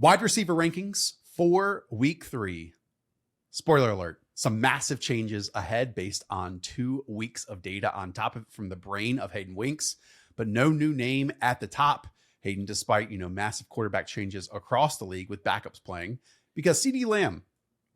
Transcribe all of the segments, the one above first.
Wide receiver rankings for week 3. Spoiler alert, some massive changes ahead based on 2 weeks of data on top of it from the brain of Hayden Winks, but no new name at the top. Hayden, despite, massive quarterback changes across the league with backups playing, because CeeDee Lamb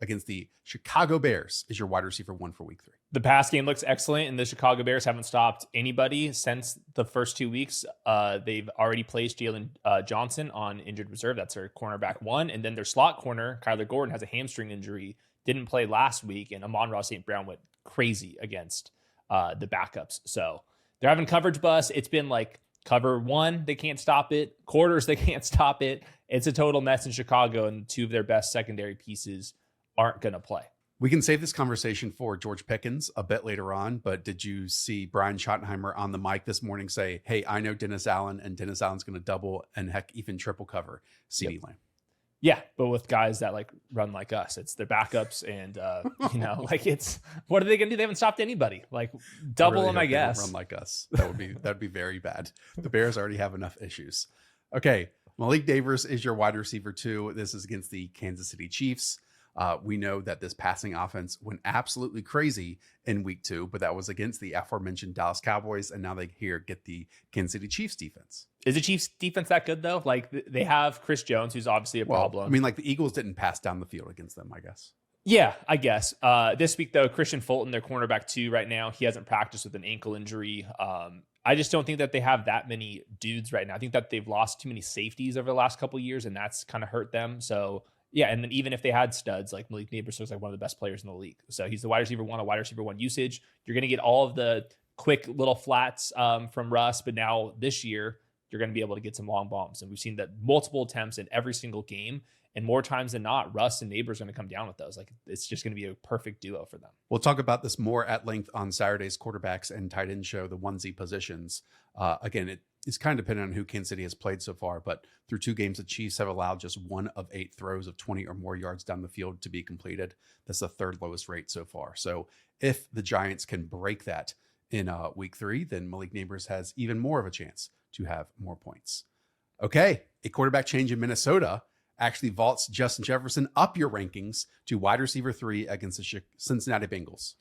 against the Chicago Bears is your wide receiver 1 for week 3. The pass game looks excellent, and the Chicago Bears haven't stopped anybody since the first 2 weeks. They've already placed Jalen Johnson on injured reserve. That's their cornerback 1. And then their slot corner, Kyler Gordon, has a hamstring injury, didn't play last week, and Amon-Ra St. Brown went crazy against the backups. So they're having coverage bust. It's been like cover 1, they can't stop it. Quarters, they can't stop it. It's a total mess in Chicago, and 2 of their best secondary pieces aren't going to play. We can save this conversation for George Pickens a bit later on, but did you see Brian Schottenheimer on the mic this morning say, hey, I know Dennis Allen, and Dennis Allen's going to double and heck, even triple cover CeeDee Lamb? Yeah, but with guys that run like us, it's their backups, and it's what are they gonna do? They haven't stopped anybody. Double really them, I guess. Run like us. That'd be very bad. The Bears already have enough issues. Okay, Malik Nabers is your wide receiver 2. This is against the Kansas City Chiefs. We know that this passing offense went absolutely crazy in week 2, but that was against the aforementioned Dallas Cowboys, and now they get the Kansas City Chiefs defense. Is the Chiefs defense that good though? They have Chris Jones, who's obviously a problem. I mean, the Eagles didn't pass down the field against them, I guess. Yeah, I guess. This week though, Christian Fulton, their cornerback 2 right now, he hasn't practiced with an ankle injury. I just don't think that they have that many dudes right now. I think that they've lost too many safeties over the last couple of years, and that's kind of hurt them. So yeah, and then even if they had studs, like Malik Nabers was one of the best players in the league. So he's the wide receiver 1, a wide receiver 1 usage. You're going to get all of the quick little flats from Russ, but now this year, you're going to be able to get some long bombs. And we've seen that multiple attempts in every single game. And more times than not, Russ and Nabers are going to come down with those. It's just going to be a perfect duo for them. We'll talk about this more at length on Saturday's quarterbacks and tight end show, the onesie positions. Again, it is kind of dependent on who Kansas City has played so far, but through 2 games, the Chiefs have allowed just 1 of 8 throws of 20 or more yards down the field to be completed. That's the 3rd lowest rate so far. So if the Giants can break that in week 3, then Malik Nabers has even more of a chance to have more points. Okay, a quarterback change in Minnesota actually vaults Justin Jefferson up your rankings to wide receiver 3 against the Cincinnati Bengals.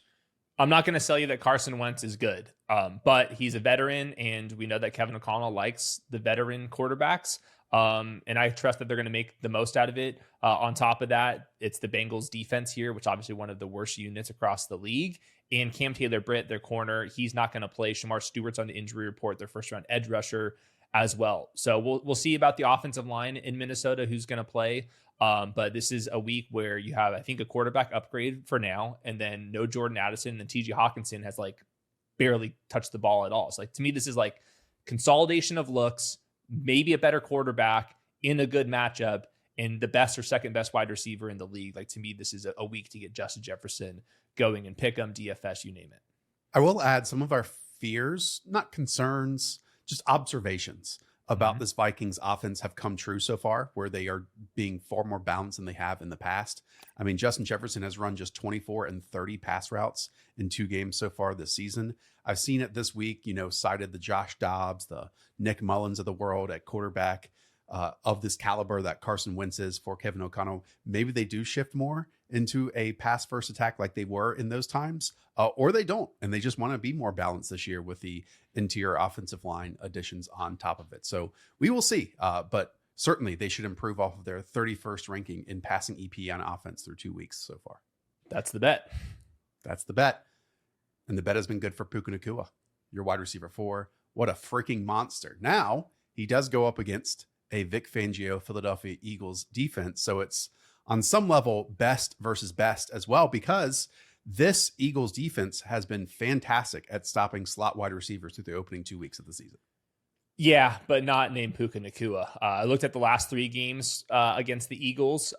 I'm not going to sell you that Carson Wentz is good, but he's a veteran, and we know that Kevin O'Connell likes the veteran quarterbacks, and I trust that they're going to make the most out of it. On top of that, it's the Bengals defense here, which obviously one of the worst units across the league. And Cam Taylor-Britt, their corner, he's not going to play. Shamar Stewart's on the injury report, their first-round edge rusher as well. So we'll see about the offensive line in Minnesota, who's going to play. But this is a week where you have, I think, a quarterback upgrade for now, and then no Jordan Addison, and TJ Hawkinson has barely touched the ball at all. So to me, this is consolidation of looks, maybe a better quarterback in a good matchup, and the best or second best wide receiver in the league. To me, this is a week to get Justin Jefferson going and pick him, DFS, you name it. I will add some of our fears, not concerns, just observations about this Vikings offense have come true so far, where they are being far more balanced than they have in the past. I mean, Justin Jefferson has run just 24 and 30 pass routes in 2 games so far this season. I've seen it this week, cited the Josh Dobbs, the Nick Mullins of the world at quarterback of this caliber that Carson Wentz is for Kevin O'Connell. Maybe they do shift more into a pass first attack like they were in those times, or they don't, and they just want to be more balanced this year with the interior offensive line additions on top of it. So we will see, but certainly they should improve off of their 31st ranking in passing EP on offense through 2 weeks so far. That's the bet. That's the bet. And the bet has been good for Puka Nacua, your wide receiver 4. What a freaking monster. Now he does go up against a Vic Fangio Philadelphia Eagles defense. So it's on some level best versus best as well, because this Eagles defense has been fantastic at stopping slot wide receivers through the opening 2 weeks of the season. Yeah, but not named Puka Nacua. I looked at the last 3 games against the Eagles,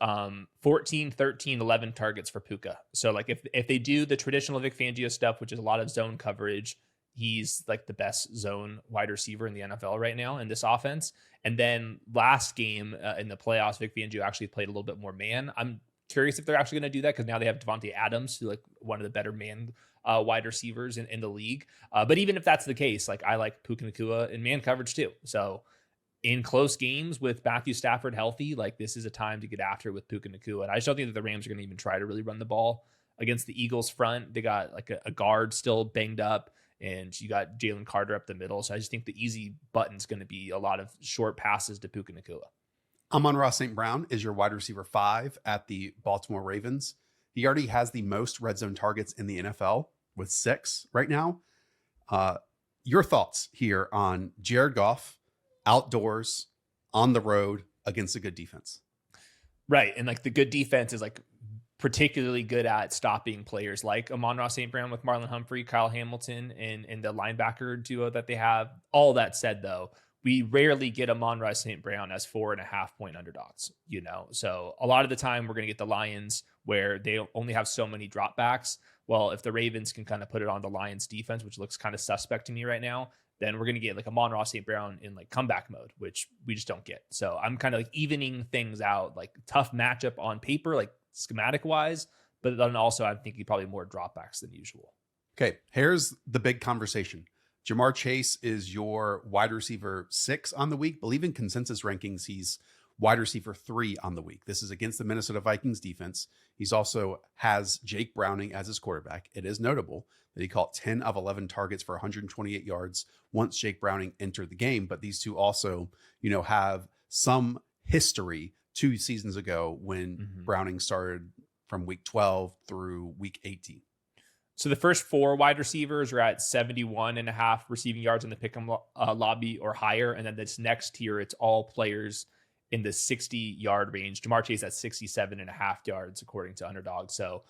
14, 13, 11 targets for Puka. So if they do the traditional Vic Fangio stuff, which is a lot of zone coverage, he's the best zone wide receiver in the NFL right now in this offense. And then last game in the playoffs, Vic Fangio actually played a little bit more man. I'm curious if they're actually going to do that, because now they have Davante Adams, who one of the better man wide receivers in the league. But even if that's the case, I like Puka Nacua in man coverage too. So in close games with Matthew Stafford healthy, like this is a time to get after it with Puka Nacua. And I just don't think that the Rams are going to even try to really run the ball against the Eagles front. They got like a guard still banged up, and you got Jalen Carter up the middle. So I just think the easy button's going to be a lot of short passes to Puka Nacua. Amon-Ra St. Brown is your wide receiver 5 at the Baltimore Ravens. He already has the most red zone targets in the NFL with 6 right now. Your thoughts here on Jared Goff, outdoors, on the road, against a good defense? Right. And like the good defense is like particularly good at stopping players like Amon-Ra St. Brown with Marlon Humphrey, Kyle Hamilton, and the linebacker duo that they have. All that said, though, we rarely get Amon-Ra St. Brown as 4.5 point underdogs, you know? So a lot of the time we're going to get the Lions where they only have so many dropbacks. Well, if the Ravens can kind of put it on the Lions defense, which looks kind of suspect to me right now, then we're going to get like Amon-Ra St. Brown in like comeback mode, which we just don't get. So I'm kind of like evening things out, like tough matchup on paper, like schematic wise, but then also I'm thinking probably more dropbacks than usual. Okay, here's the big conversation. Ja'Marr Chase is your wide receiver 6 on the week. Believe in consensus rankings, he's wide receiver 3 on the week. This is against the Minnesota Vikings defense. He's also has Jake Browning as his quarterback. It is notable that he caught 10 of 11 targets for 128 yards once Jake Browning entered the game. But these two also, you know, have some history 2 seasons ago when Browning started from week 12 through week 18. So the first 4 wide receivers are at 71.5 receiving yards in the pick'em lobby or higher. And then this next tier, it's all players in the 60-yard range. Ja'Marr Chase at 67.5 yards, according to Underdog. So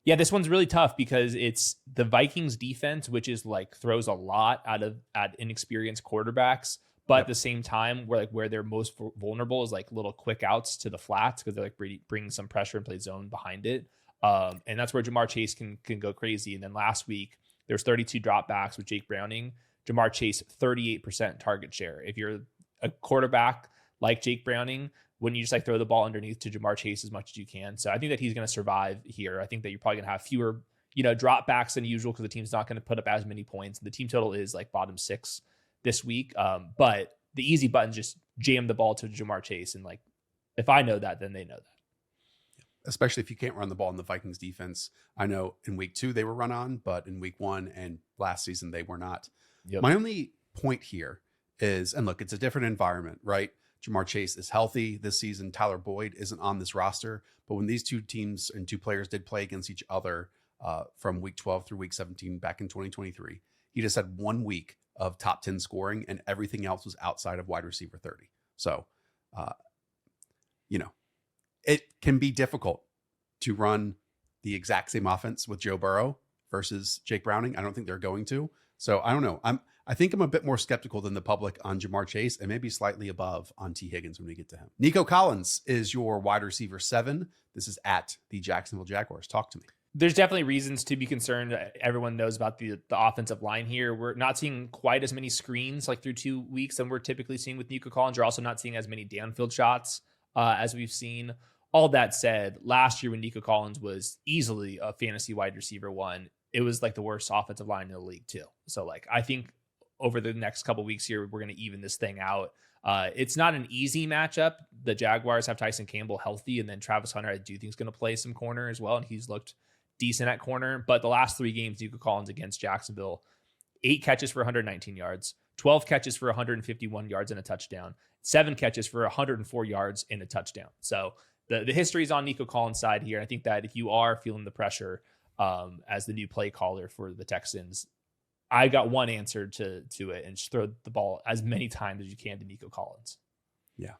yeah, this one's really tough because it's the Vikings defense, which is like throws a lot at inexperienced quarterbacks. But at the same time, where they're most vulnerable is like little quick outs to the flats because they're like bringing some pressure and play zone behind it. And that's where Ja'Marr Chase can go crazy. And then last week, there's 32 dropbacks with Jake Browning. Ja'Marr Chase, 38% target share. If you're a quarterback like Jake Browning, wouldn't you just like throw the ball underneath to Ja'Marr Chase as much as you can? So I think that he's going to survive here. I think that you're probably going to have fewer, dropbacks than usual because the team's not going to put up as many points. The team total is like bottom 6 this week. But the easy button just jam the ball to Ja'Marr Chase. And like, if I know that, then they know that. Especially if you can't run the ball in the Vikings defense. I know in week 2 they were run on, but in week 1 and last season they were not. Yep. My only point here is, and look, it's a different environment, right? Ja'Marr Chase is healthy this season. Tyler Boyd isn't on this roster, but when these 2 teams and 2 players did play against each other from week 12 through week 17 back in 2023, he just had 1 week of top 10 scoring and everything else was outside of wide receiver 30. So, it can be difficult to run the exact same offense with Joe Burrow versus Jake Browning. I don't think they're going to. So I don't know. I think I'm a bit more skeptical than the public on Ja'Marr Chase and maybe slightly above on T. Higgins when we get to him. Nico Collins is your wide receiver 7. This is at the Jacksonville Jaguars. Talk to me. There's definitely reasons to be concerned. Everyone knows about the offensive line here. We're not seeing quite as many screens like through 2 weeks than we're typically seeing with Nico Collins. You're also not seeing as many downfield shots as we've seen. All that said, last year when Nico Collins was easily a fantasy wide receiver 1, it was like the worst offensive line in the league too. So like, I think over the next couple of weeks here, we're going to even this thing out. It's not an easy matchup. The Jaguars have Tyson Campbell healthy, and then Travis Hunter, I do think is going to play some corner as well. And he's looked decent at corner, but the last 3 games, Nico Collins against Jacksonville, 8 catches for 119 yards, 12 catches for 151 yards and a touchdown, 7 catches for 104 yards and a touchdown. So the history is on Nico Collins' side here. I think that if you are feeling the pressure as the new play caller for the Texans, I got one answer to it, and just throw the ball as many times as you can to Nico Collins. Yeah.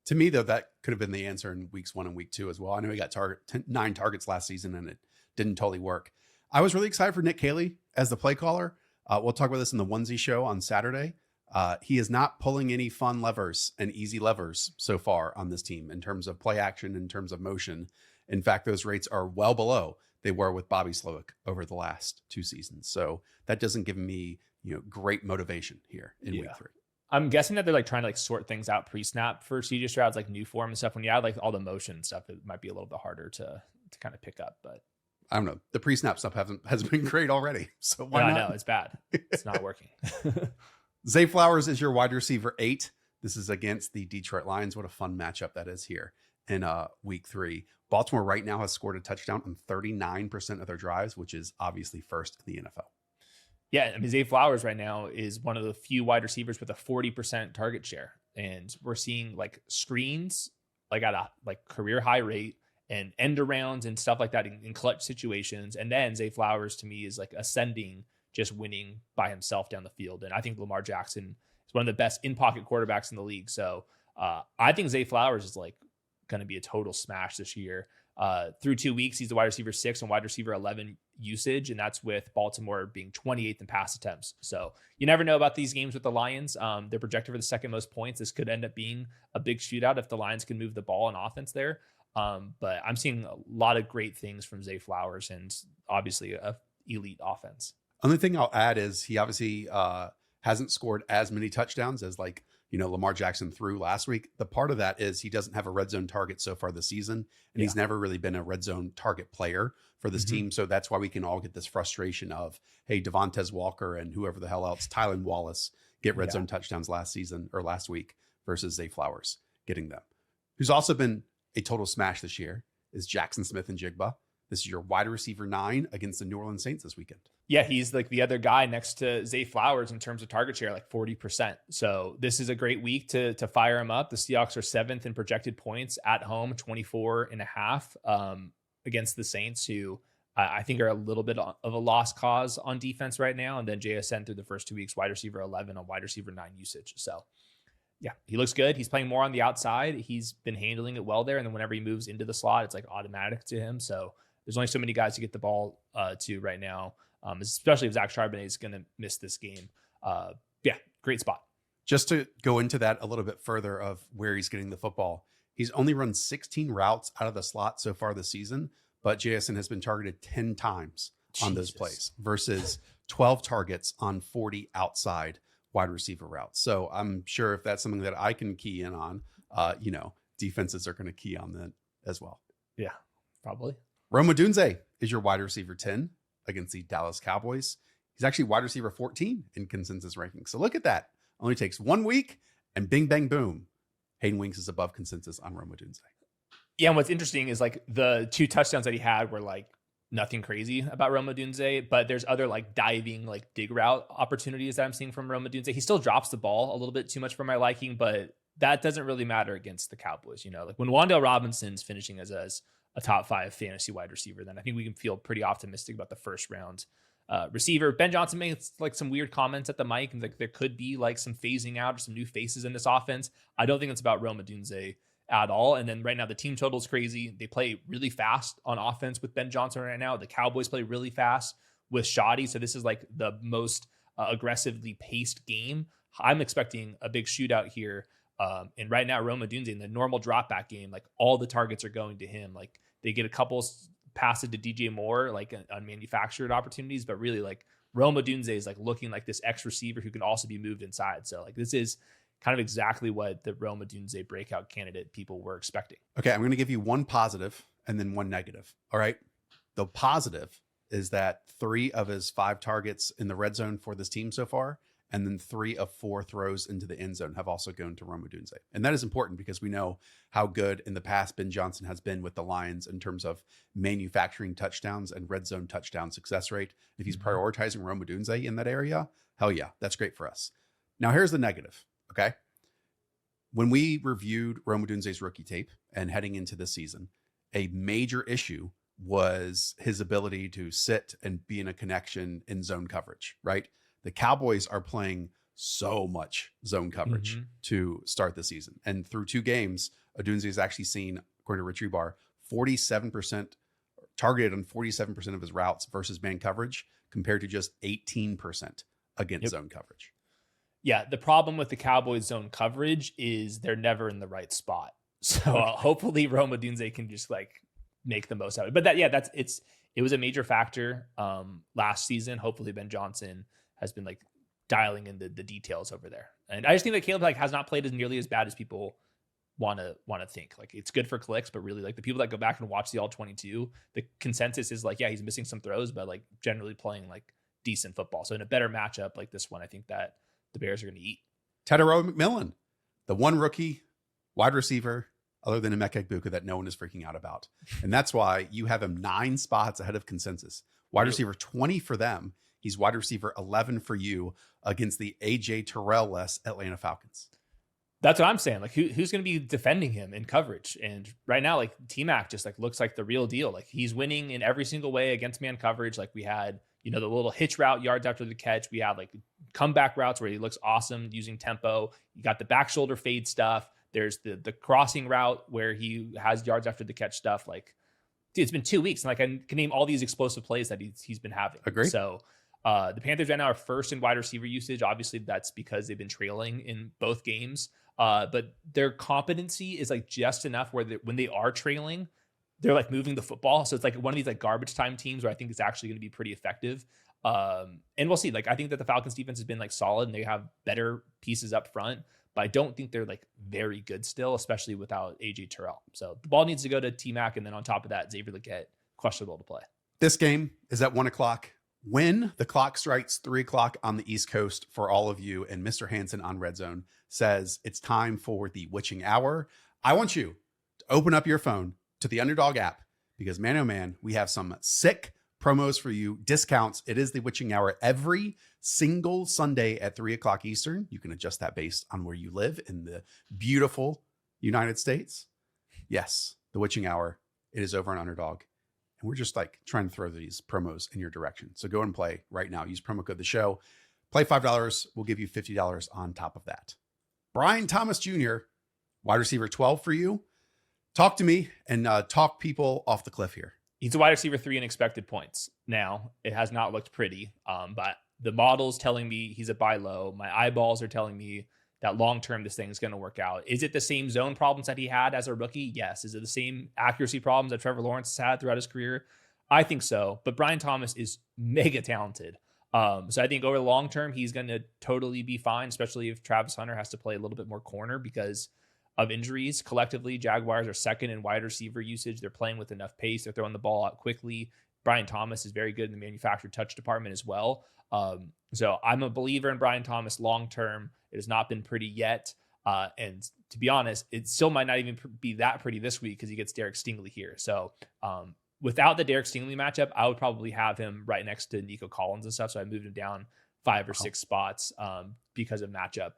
To me, though, that could have been the answer in weeks 1 and week 2 as well. I know he got 9 targets last season, and it didn't totally work. I was really excited for Nick Caley as the play caller. We'll talk about this in the Onesie show on Saturday. He is not pulling any fun levers and easy levers so far on this team in terms of play action, in terms of motion. In fact, those rates are well below they were with Bobby Slowick over the last 2 seasons. So that doesn't give me, great motivation here in week 3. I'm guessing that they're like trying to like sort things out pre-snap for CJ Stroud's like new form and stuff. When you add like all the motion stuff, it might be a little bit harder to kind of pick up, but I don't know. The pre-snap stuff has been great already. So why not? I know it's bad. It's not working. Zay Flowers is your wide receiver 8. This is against the Detroit Lions. What a fun matchup that is here in week 3. Baltimore right now has scored a touchdown on 39% of their drives, which is obviously first in the NFL. Yeah, I mean, Zay Flowers right now is one of the few wide receivers with a 40% target share. And we're seeing like screens like at a like career high rate and end arounds and stuff like that in clutch situations. And then Zay Flowers to me is like ascending, just winning by himself down the field. And I think Lamar Jackson is one of the best in-pocket quarterbacks in the league. So I think Zay Flowers is like going to be a total smash this year. Through 2 weeks, he's the wide receiver 6 and wide receiver 11 usage, and that's with Baltimore being 28th in pass attempts. So you never know about these games with the Lions. They're projected for the second most points. This could end up being a big shootout if the Lions can move the ball on offense there. But I'm seeing a lot of great things from Zay Flowers and obviously a elite offense. Only thing I'll add is he obviously hasn't scored as many touchdowns as like, Lamar Jackson threw last week. The part of that is he doesn't have a red zone target so far this season, and he's never really been a red zone target player for this team. So that's why we can all get this frustration of, hey, Devontae Walker and whoever the hell else, Tylan Wallace, get red zone touchdowns last season or last week versus Zay Flowers getting them. Who's also been a total smash this year is Jaxon Smith-Njigba. This is your wide receiver 9 against the New Orleans Saints this weekend. Yeah, he's like the other guy next to Zay Flowers in terms of target share, like 40%. So this is a great week to fire him up. The Seahawks are 7th in projected points at home, 24.5 against the Saints, who I think are a little bit of a lost cause on defense right now. And then JSN through the first 2 weeks, wide receiver 11 on wide receiver 9 usage. So yeah, he looks good. He's playing more on the outside. He's been handling it well there. And then whenever he moves into the slot, it's like automatic to him. So there's only so many guys to get the ball to right now, especially if Zach Charbonnet is going to miss this game. Yeah, great spot. Just to go into that a little bit further of where he's getting the football, he's only run 16 routes out of the slot so far this season, but JSN has been targeted 10 times on those plays versus 12 targets on 40 outside wide receiver routes. So I'm sure if that's something that I can key in on, defenses are going to key on that as well. Yeah, probably. Rome Odunze is your wide receiver 10 against the Dallas Cowboys. He's actually wide receiver 14 in consensus rankings. So look at that. Only takes 1 week and bing, bang, boom. Hayden Winks is above consensus on Rome Odunze. Yeah, and what's interesting is like the 2 touchdowns that he had were like nothing crazy about Rome Odunze, but there's other like diving, like dig route opportunities that I'm seeing from Rome Odunze. He still drops the ball a little bit too much for my liking, but that doesn't really matter against the Cowboys. Like when Wan'Dale Robinson's finishing as a top 5 fantasy wide receiver, then I think we can feel pretty optimistic about the first round receiver. Ben Johnson made like some weird comments at the mic, and like there could be like some phasing out or some new faces in this offense. I don't think it's about Rome Odunze at all. And then right now the team total is crazy. They play really fast on offense with Ben Johnson right now. The Cowboys play really fast with Shoddy. So this is like the most aggressively paced game. I'm expecting a big shootout here. And right now, Rome Odunze in the normal drop back game, like all the targets are going to him. Like they get a couple passes to DJ Moore, like on manufactured opportunities, but really like Rome Odunze is like looking like this X receiver who can also be moved inside. So like this is kind of exactly what the Rome Odunze breakout candidate people were expecting. Okay, I'm going to give you 1 positive and then 1 negative. All right. The positive is that 3 of his 5 targets in the red zone for this team so far, and then 3 of 4 throws into the end zone have also gone to Rome Odunze. And that is important because we know how good in the past Ben Johnson has been with the Lions in terms of manufacturing touchdowns and red zone touchdown success rate. If he's prioritizing Rome Odunze in that area, hell yeah, that's great for us. Now here's the negative, okay? When we reviewed Rome Odunze's rookie tape and heading into this season, a major issue was his ability to sit and be in a connection in zone coverage, right? The Cowboys are playing so much zone coverage to start the season. And through 2 games, Odunze has actually seen, according to Rich Rebar, 47% targeted on 47% of his routes versus man coverage compared to just 18% against zone coverage. Yeah, the problem with the Cowboys zone coverage is they're never in the right spot. So hopefully Rome Odunze can just like make the most out of it. But it was a major factor last season. Hopefully Ben Johnson has been like dialing in the details over there. And I just think that Caleb like has not played as nearly as bad as people want to think. Like it's good for clicks, but really like the people that go back and watch the all 22, the consensus is like, yeah, he's missing some throws, but like generally playing like decent football. So in a better matchup like this one, I think that the Bears are going to eat. Tetairoa McMillan the one rookie wide receiver other than Emeka Egbuka that no one is freaking out about. And that's why you have him 9 spots ahead of consensus. Wide receiver 20 for them. He's wide receiver 11 for you against the AJ Terrell-less Atlanta Falcons. That's what I'm saying. Like, who's going to be defending him in coverage? And right now, like, T-Mac just like looks like the real deal. Like, he's winning in every single way against man coverage. Like, we had, the little hitch route yards after the catch. We had like comeback routes where he looks awesome using tempo. You got the back shoulder fade stuff. There's the crossing route where he has yards after the catch stuff. Like, dude, it's been 2 weeks. And like, I can name all these explosive plays that he's been having. Agree. So the Panthers right now are first in wide receiver usage. Obviously, that's because they've been trailing in both games. But their competency is like just enough where when they are trailing, they're like moving the football. So it's like one of these like garbage time teams where I think it's actually going to be pretty effective. And we'll see. Like, I think that the Falcons defense has been like solid and they have better pieces up front. But I don't think they're like very good still, especially without AJ Terrell. So the ball needs to go to T-Mac. And then on top of that, Xavier Leggett, questionable to play. This game is at 1:00. When the clock strikes 3:00 on the East Coast for all of you, and Mr. Hansen on Red Zone says it's time for the witching hour, I want you to open up your phone to the Underdog app because, man, oh man, we have some sick promos for you, discounts. It is the witching hour every single Sunday at 3:00 Eastern. You can adjust that based on where you live in the beautiful United States. Yes, the witching hour. It is over on Underdog. And we're just like trying to throw these promos in your direction. So go and play right now. Use promo code the show. Play $5. We'll give you $50 on top of that. Brian Thomas Jr., wide receiver 12 for you. Talk to me and talk people off the cliff here. He's a wide receiver 3 in expected points. Now, it has not looked pretty, but the model's telling me he's a buy low. My eyeballs are telling me that long-term this thing is going to work out. Is it the same zone problems that he had as a rookie? Yes. Is it the same accuracy problems that Trevor Lawrence has had throughout his career? I think so. But Brian Thomas is mega talented. So I think over the long term, he's going to totally be fine, especially if Travis Hunter has to play a little bit more corner because of injuries. Collectively, Jaguars are second in wide receiver usage. They're playing with enough pace. They're throwing the ball out quickly. Brian Thomas is very good in the manufactured touch department as well. So I'm a believer in Brian Thomas long term. It has not been pretty yet. And to be honest, it still might not even be that pretty this week because he gets Derek Stingley here. So without the Derek Stingley matchup, I would probably have him right next to Nico Collins and stuff. So I moved him down 5 or 6 spots because of matchup.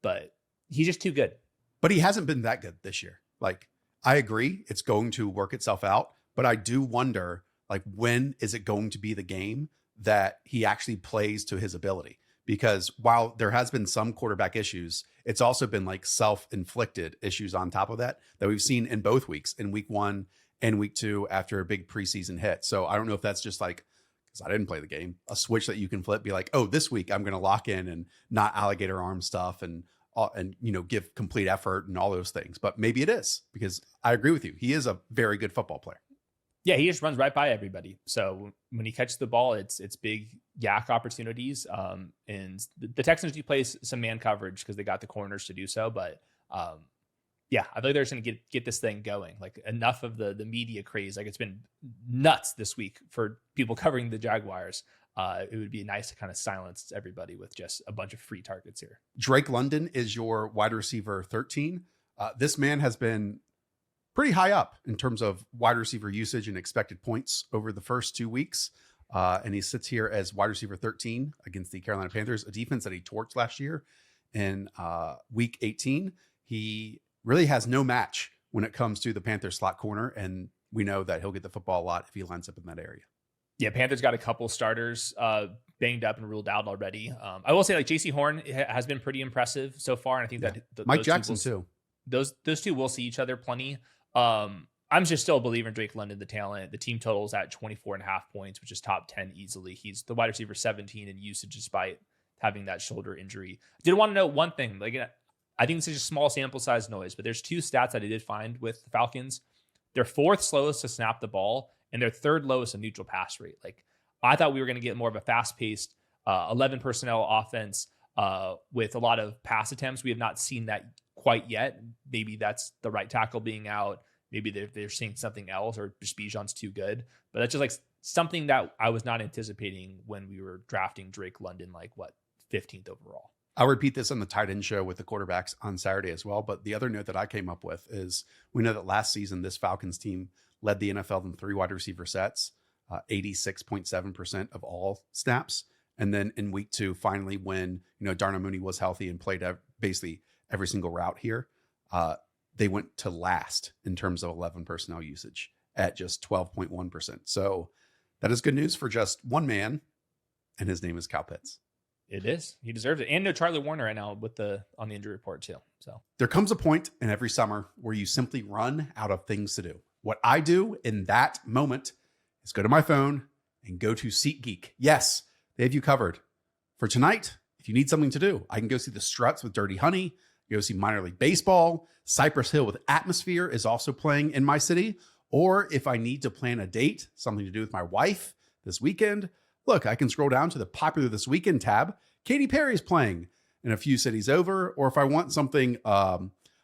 But he's just too good. But he hasn't been that good this year. Like, I agree, it's going to work itself out. But I do wonder, like, when is it going to be the game that he actually plays to his ability? Because while there has been some quarterback issues, it's also been like self-inflicted issues on top of that we've seen in both weeks, in week 1 and week 2 after a big preseason hit. So I don't know if that's just like, because I didn't play the game, a switch that you can flip, be like, oh, this week I'm going to lock in and not alligator arm stuff and give complete effort and all those things. But maybe it is, because I agree with you. He is a very good football player. Yeah, he just runs right by everybody. So when he catches the ball, it's big yak opportunities. And the Texans do play some man coverage because they got the corners to do so. But yeah, I think they're just going to get this thing going. Like, enough of the media craze. Like, it's been nuts this week for people covering the Jaguars. It would be nice to kind of silence everybody with just a bunch of free targets here. Drake London is your wide receiver 13. This man has been pretty high up in terms of wide receiver usage and expected points over the first 2 weeks. And he sits here as wide receiver 13 against the Carolina Panthers, a defense that he torched last year in week 18. He really has no match when it comes to the Panthers slot corner. And we know that he'll get the football a lot if he lines up in that area. Yeah, Panthers got a couple starters banged up and ruled out already. I will say, like, J.C. Horn has been pretty impressive so far. And I think that Mike Jackson too. Those two will see each other plenty. I'm just still a believer in Drake London, the talent. The team total's at 24.5 points, which is top 10 easily. He's the wide receiver 17 in usage despite having that shoulder injury. I did want to note one thing. Like, I think this is just small sample size noise, but there's 2 stats that I did find with the Falcons. They're 4th slowest to snap the ball, and they're 3rd lowest in neutral pass rate. Like, I thought we were going to get more of a fast-paced 11 personnel offense with a lot of pass attempts. We have not seen that quite yet. Maybe that's the right tackle being out. Maybe they're seeing something else, or just Bijan's too good. But that's just like something that I was not anticipating when we were drafting Drake London, like, 15th overall. I'll repeat this on the tight end show with the quarterbacks on Saturday as well. But the other note that I came up with is we know that last season, this Falcons team led the NFL in 3 wide receiver sets, 86.7% of all snaps. And then in week 2, finally, when, Darnell Mooney was healthy and played basically every single route here, they went to last in terms of 11 personnel usage at just 12.1%. So that is good news for just one man, and his name is Kyle Pitts. It is. He deserves it. And no Charlie Warner right now on the injury report too. So there comes a point in every summer where you simply run out of things to do. What I do in that moment is go to my phone and go to SeatGeek. Yes, they have you covered. For tonight, if you need something to do, I can go see the Struts with Dirty Honey, go see minor league baseball. Cypress Hill with Atmosphere is also playing in my city. Or if I need to plan a date, something to do with my wife this weekend, look, I can scroll down to the Popular This Weekend tab. Katy Perry's playing in a few cities over. Or if I want something a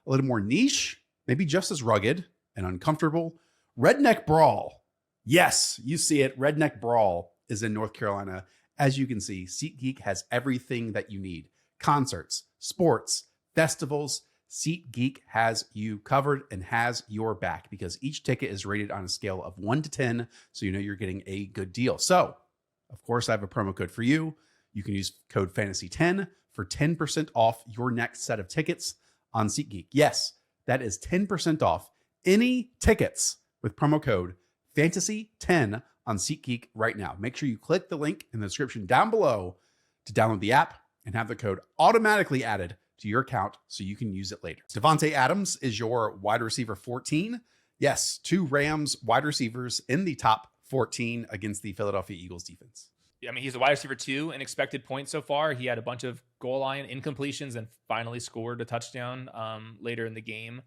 little more niche, maybe just as rugged and uncomfortable, Redneck Brawl. Yes, you see it. Redneck Brawl is in North Carolina. As you can see, SeatGeek has everything that you need. Concerts, sports, festivals. SeatGeek has you covered and has your back because each ticket is rated on a scale of 1 to 10. So you're getting a good deal. So, of course, I have a promo code for you. You can use code FANTASY10 for 10% off your next set of tickets on SeatGeek. Yes, that is 10% off any tickets with promo code FANTASY10 on SeatGeek right now. Make sure you click the link in the description down below to download the app and have the code automatically added to your account so you can use it later. Davante Adams is your wide receiver 14. Yes, 2 Rams wide receivers in the top 14 against the Philadelphia Eagles defense. I mean, he's a wide receiver 2 in expected points so far. He had a bunch of goal line incompletions and finally scored a touchdown later in the game.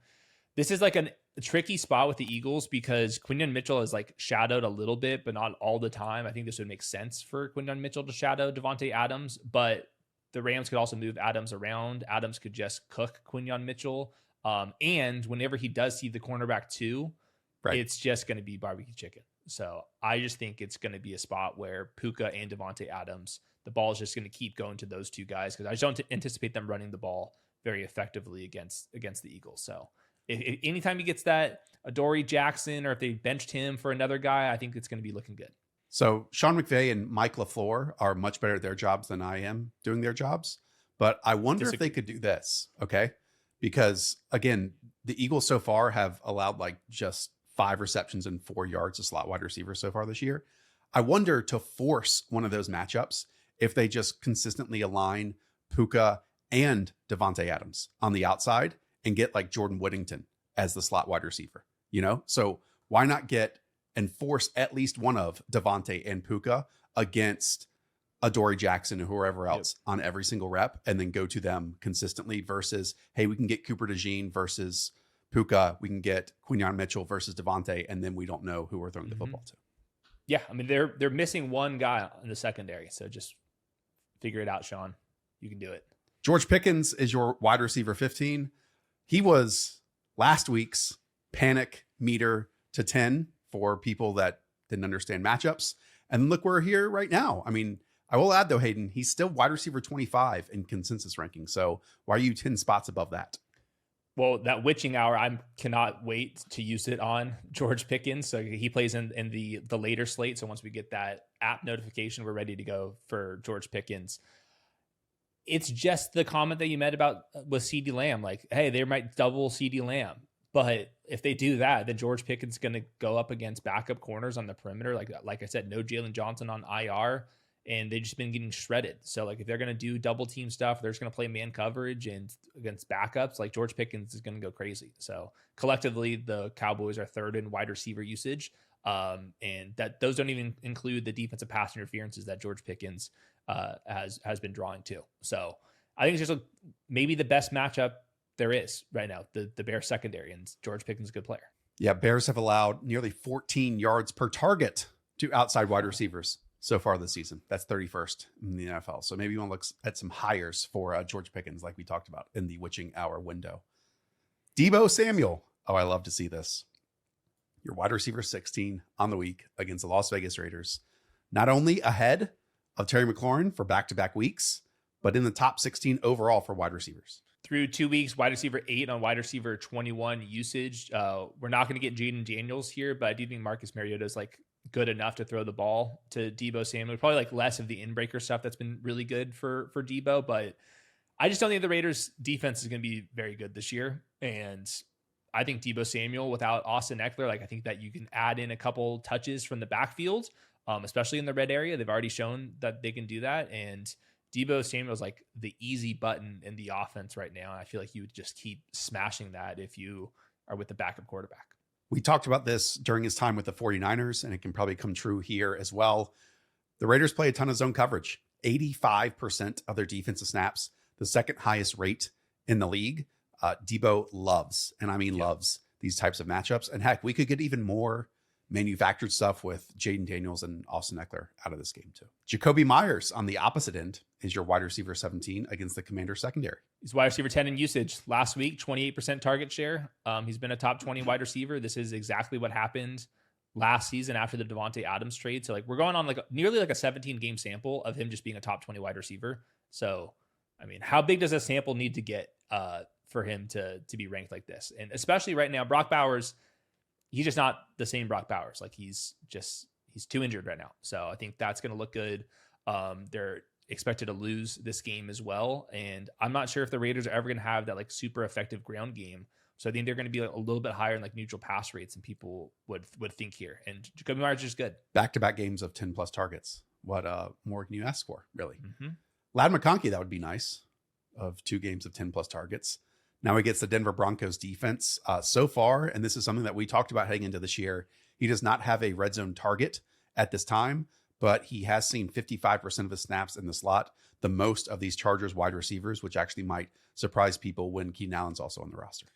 This is like a tricky spot with the Eagles because Quinyon Mitchell is like shadowed a little bit, but not all the time. I think this would make sense for Quinyon Mitchell to shadow Davante Adams, but the Rams could also move Adams around. Adams could just cook Quinyon Mitchell. And whenever he does see the cornerback too, It's just going to be barbecue chicken. So I just think it's going to be a spot where Puka and Davante Adams, the ball is just going to keep going to those 2 guys because I just don't anticipate them running the ball very effectively against the Eagles. So if anytime he gets that Adoree Jackson or if they benched him for another guy, I think it's going to be looking good. So Sean McVay and Mike LaFleur are much better at their jobs than I am doing their jobs. But I wonder if they could do this, okay? Because, again, the Eagles so far have allowed like just 5 receptions and 4 yards to slot wide receivers so far this year. I wonder to force one of those matchups if they just consistently align Puka and Davante Adams on the outside and get like Jordan Whittington as the slot wide receiver, So why not get and force at least one of Davante and Puka against Adoree Jackson or whoever else on every single rep and then go to them consistently versus, hey, we can get Cooper DeJean versus Puka. We can get Quinyon Mitchell versus Davante, and then we don't know who we're throwing the football to. Yeah, I mean, they're missing one guy in the secondary, so just figure it out, Sean. You can do it. George Pickens is your wide receiver 15. He was last week's panic meter to 10 for people that didn't understand matchups. And look, we're here right now. I mean, I will add though, Hayden, he's still wide receiver 25 in consensus ranking. So why are you 10 spots above that? Well, that witching hour, I cannot wait to use it on George Pickens. So he plays in the later slate. So once we get that app notification, we're ready to go for George Pickens. It's just the comment that you made about with CeeDee Lamb, like, hey, they might double CeeDee Lamb. But if they do that, then George Pickens is going to go up against backup corners on the perimeter. Like I said, no Jalen Johnson on IR, and they've just been getting shredded. So like if they're going to do double team stuff, they're just going to play man coverage and against backups, like George Pickens is going to go crazy. So collectively, the Cowboys are 3rd in wide receiver usage. And that those don't even include the defensive pass interferences that George Pickens has been drawing too. So I think it's just maybe the best matchup there is right now, the Bears secondary, and George Pickens is a good player. Yeah, Bears have allowed nearly 14 yards per target to outside wide receivers so far this season. That's 31st in the NFL. So maybe you want to look at some hires for George Pickens like we talked about in the witching hour window. Deebo Samuel. Oh, I love to see this. Your wide receiver 16 on the week against the Las Vegas Raiders. Not only ahead of Terry McLaurin for back-to-back weeks, but in the top 16 overall for wide receivers. Through 2 weeks, wide receiver 8 on wide receiver 21 usage. We're not going to get Jaden Daniels here, but I do think Marcus Mariota is like good enough to throw the ball to Deebo Samuel. Probably like less of the inbreaker stuff that's been really good for Deebo, but I just don't think the Raiders defense is going to be very good this year. And I think Deebo Samuel without Austin Eckler, like I think that you can add in a couple touches from the backfield, especially in the red area. They've already shown that they can do that. And Deebo Samuel is like the easy button in the offense right now. And I feel like you would just keep smashing that if you are with the backup quarterback. We talked about this during his time with the 49ers, and it can probably come true here as well. The Raiders play a ton of zone coverage, 85% of their defensive snaps, the second highest rate in the league. Deebo loves, and I mean loves, these types of matchups. And heck, we could get even more manufactured stuff with Jaden Daniels and Austin Eckler out of this game too. Jakobi Meyers on the opposite end is your wide receiver 17 against the Commanders secondary. He's wide receiver 10 in usage. Last week, 28% target share. He's been a top 20 wide receiver. This is exactly what happened last season after the Davante Adams trade. So like we're going on like nearly like a 17 game sample of him just being a top 20 wide receiver. So, I mean, how big does a sample need to get for him to be ranked like this? And especially right now, Brock Bowers, he's just not the same Brock Bowers. Like he's too injured right now. So I think that's going to look good. They're expected to lose this game as well. And I'm not sure if the Raiders are ever going to have that like super effective ground game. So I think they're going to be like a little bit higher in like neutral pass rates than people would think here. And Jakobi Meyers is just good. Back-to-back games of 10 plus targets. What more can you ask for, really? Mm-hmm. Lad McConkey, that would be nice, of 2 games of 10 plus targets. Now he gets the Denver Broncos defense so far. And this is something that we talked about heading into this year. He does not have a red zone target at this time, but he has seen 55% of his snaps in the slot, the most of these Chargers wide receivers, which actually might surprise people when Keenan Allen's also on the roster.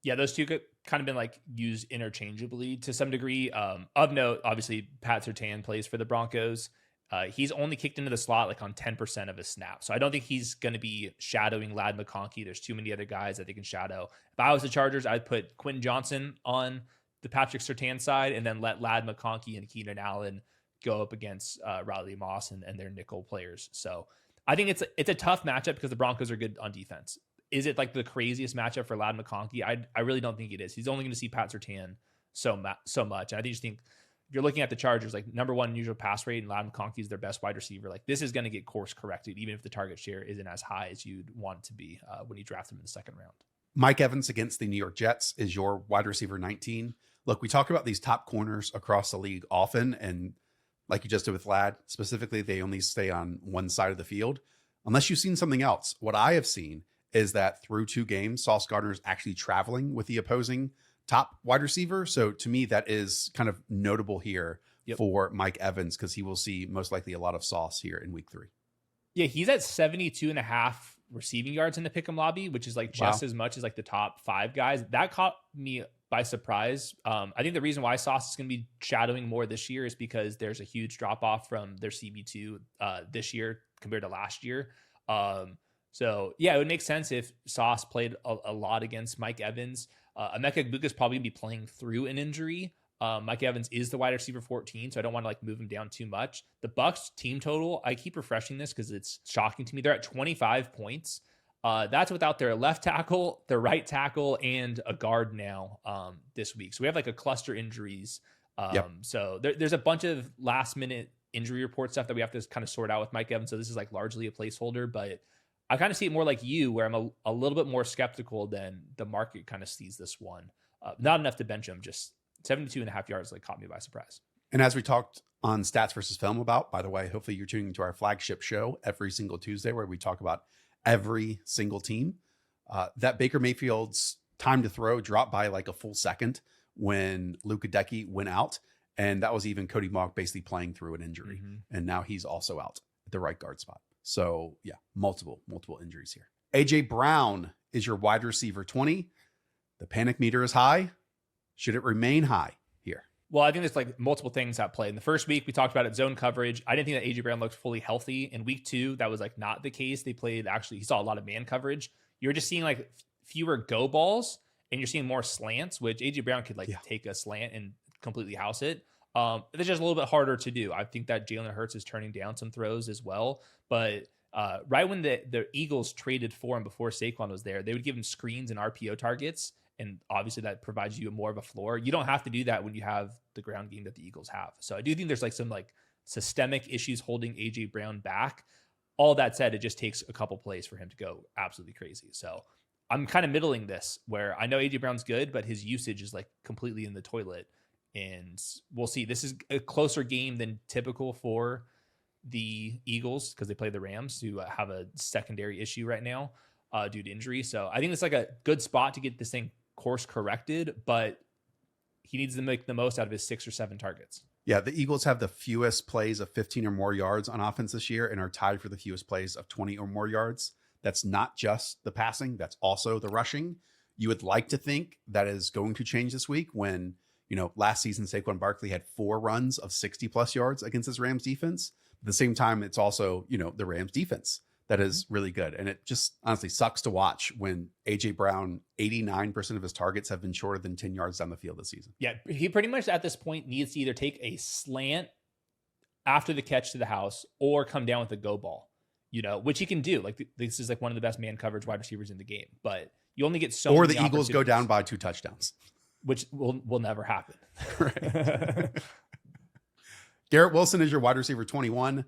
Yeah, those two could kind of been like used interchangeably to some degree. Of note, obviously, Pat Surtain plays for the Broncos. He's only kicked into the slot like on 10% of his snaps. So I don't think he's going to be shadowing Lad McConkey. There's too many other guys that they can shadow. If I was the Chargers, I'd put Quentin Johnson on the Patrick Surtain side and then let Lad McConkey and Keenan Allen go up against Riley Moss and their nickel players. So I think it's a tough matchup because the Broncos are good on defense. Is it like the craziest matchup for Lad McConkey? I really don't think it is. He's only going to see Pat Surtain so much. And I just think if you're looking at the Chargers, like number one usual pass rate and Lad McConkey is their best wide receiver. Like this is going to get course corrected, even if the target share isn't as high as you'd want it to be when you draft him in the second round. Mike Evans against the New York Jets is your wide receiver 19. Look, we talk about these top corners across the league often, and like you just did with Lad, specifically, they only stay on one side of the field. Unless you've seen something else. What I have seen is that through 2 games, Sauce Gardner is actually traveling with the opposing top wide receiver. So to me, that is kind of notable here for Mike Evans, because he will see most likely a lot of Sauce here in week 3. Yeah, he's at 72.5 receiving yards in the pick'em lobby, which is like just as much as like the top 5 guys. That caught me by surprise. I think the reason why Sauce is going to be shadowing more this year is because there's a huge drop off from their CB2 this year compared to last year. So yeah, it would make sense if Sauce played a lot against Mike Evans. Emeka Egbuka is probably going to be playing through an injury. Mike Evans is the wide receiver 14, so I don't want to like move him down too much. The Bucs team total, I keep refreshing this because it's shocking to me. They're at 25 points. That's without their left tackle, their right tackle, and a guard now this week. So we have like a cluster injuries. So there's a bunch of last minute injury report stuff that we have to kind of sort out with Mike Evans. So this is like largely a placeholder, but I kind of see it more like you, where I'm a little bit more skeptical than the market kind of sees this one. Not enough to bench him, just 72.5 yards like caught me by surprise. And as we talked on Stats versus Film about, by the way, hopefully you're tuning into our flagship show every single Tuesday where we talk about every single team. That Baker Mayfield's time to throw dropped by like a full second when Luka Decky went out. And that was even Cody Mauch basically playing through an injury. Mm-hmm. And now he's also out at the right guard spot. So yeah, multiple injuries here. AJ Brown is your wide receiver 20. The panic meter is high. Should it remain high here? Well, I think there's like multiple things at play. In the first week, we talked about it, zone coverage. I didn't think that AJ Brown looked fully healthy. In week 2, that was like not the case. They played, actually, he saw a lot of man coverage. You're just seeing like fewer go balls and you're seeing more slants, which AJ Brown could take a slant and completely house it. It's just a little bit harder to do. I think that Jalen Hurts is turning down some throws as well, but Right when the Eagles traded for him before Saquon was there, they would give him screens and RPO targets. And obviously that provides you more of a floor. You don't have to do that when you have the ground game that the Eagles have. So I do think there's like some like systemic issues holding AJ Brown back. All that said, it just takes a couple plays for him to go absolutely crazy. So I'm kind of middling this where I know AJ Brown's good, but his usage is like completely in the toilet. And we'll see. This is a closer game than typical for the Eagles because they play the Rams, who have a secondary issue right now due to injury. So I think it's like a good spot to get this thing course corrected, but he needs to make the most out of his 6 or 7 targets. Yeah, the Eagles have the fewest plays of 15 or more yards on offense this year and are tied for the fewest plays of 20 or more yards. That's not just the passing, that's also the rushing. You would like to think that is going to change this week when, last season Saquon Barkley had 4 runs of 60 plus yards against this Rams defense. At the same time, it's also, the Rams defense that is really good. And it just honestly sucks to watch when AJ Brown, 89% of his targets have been shorter than 10 yards down the field this season. Yeah, he pretty much at this point needs to either take a slant after the catch to the house or come down with a go ball, which he can do. Like this is like one of the best man coverage wide receivers in the game, but you only get so or many the Eagles go down by 2 touchdowns, which will never happen. Right. Garrett Wilson is your wide receiver 21.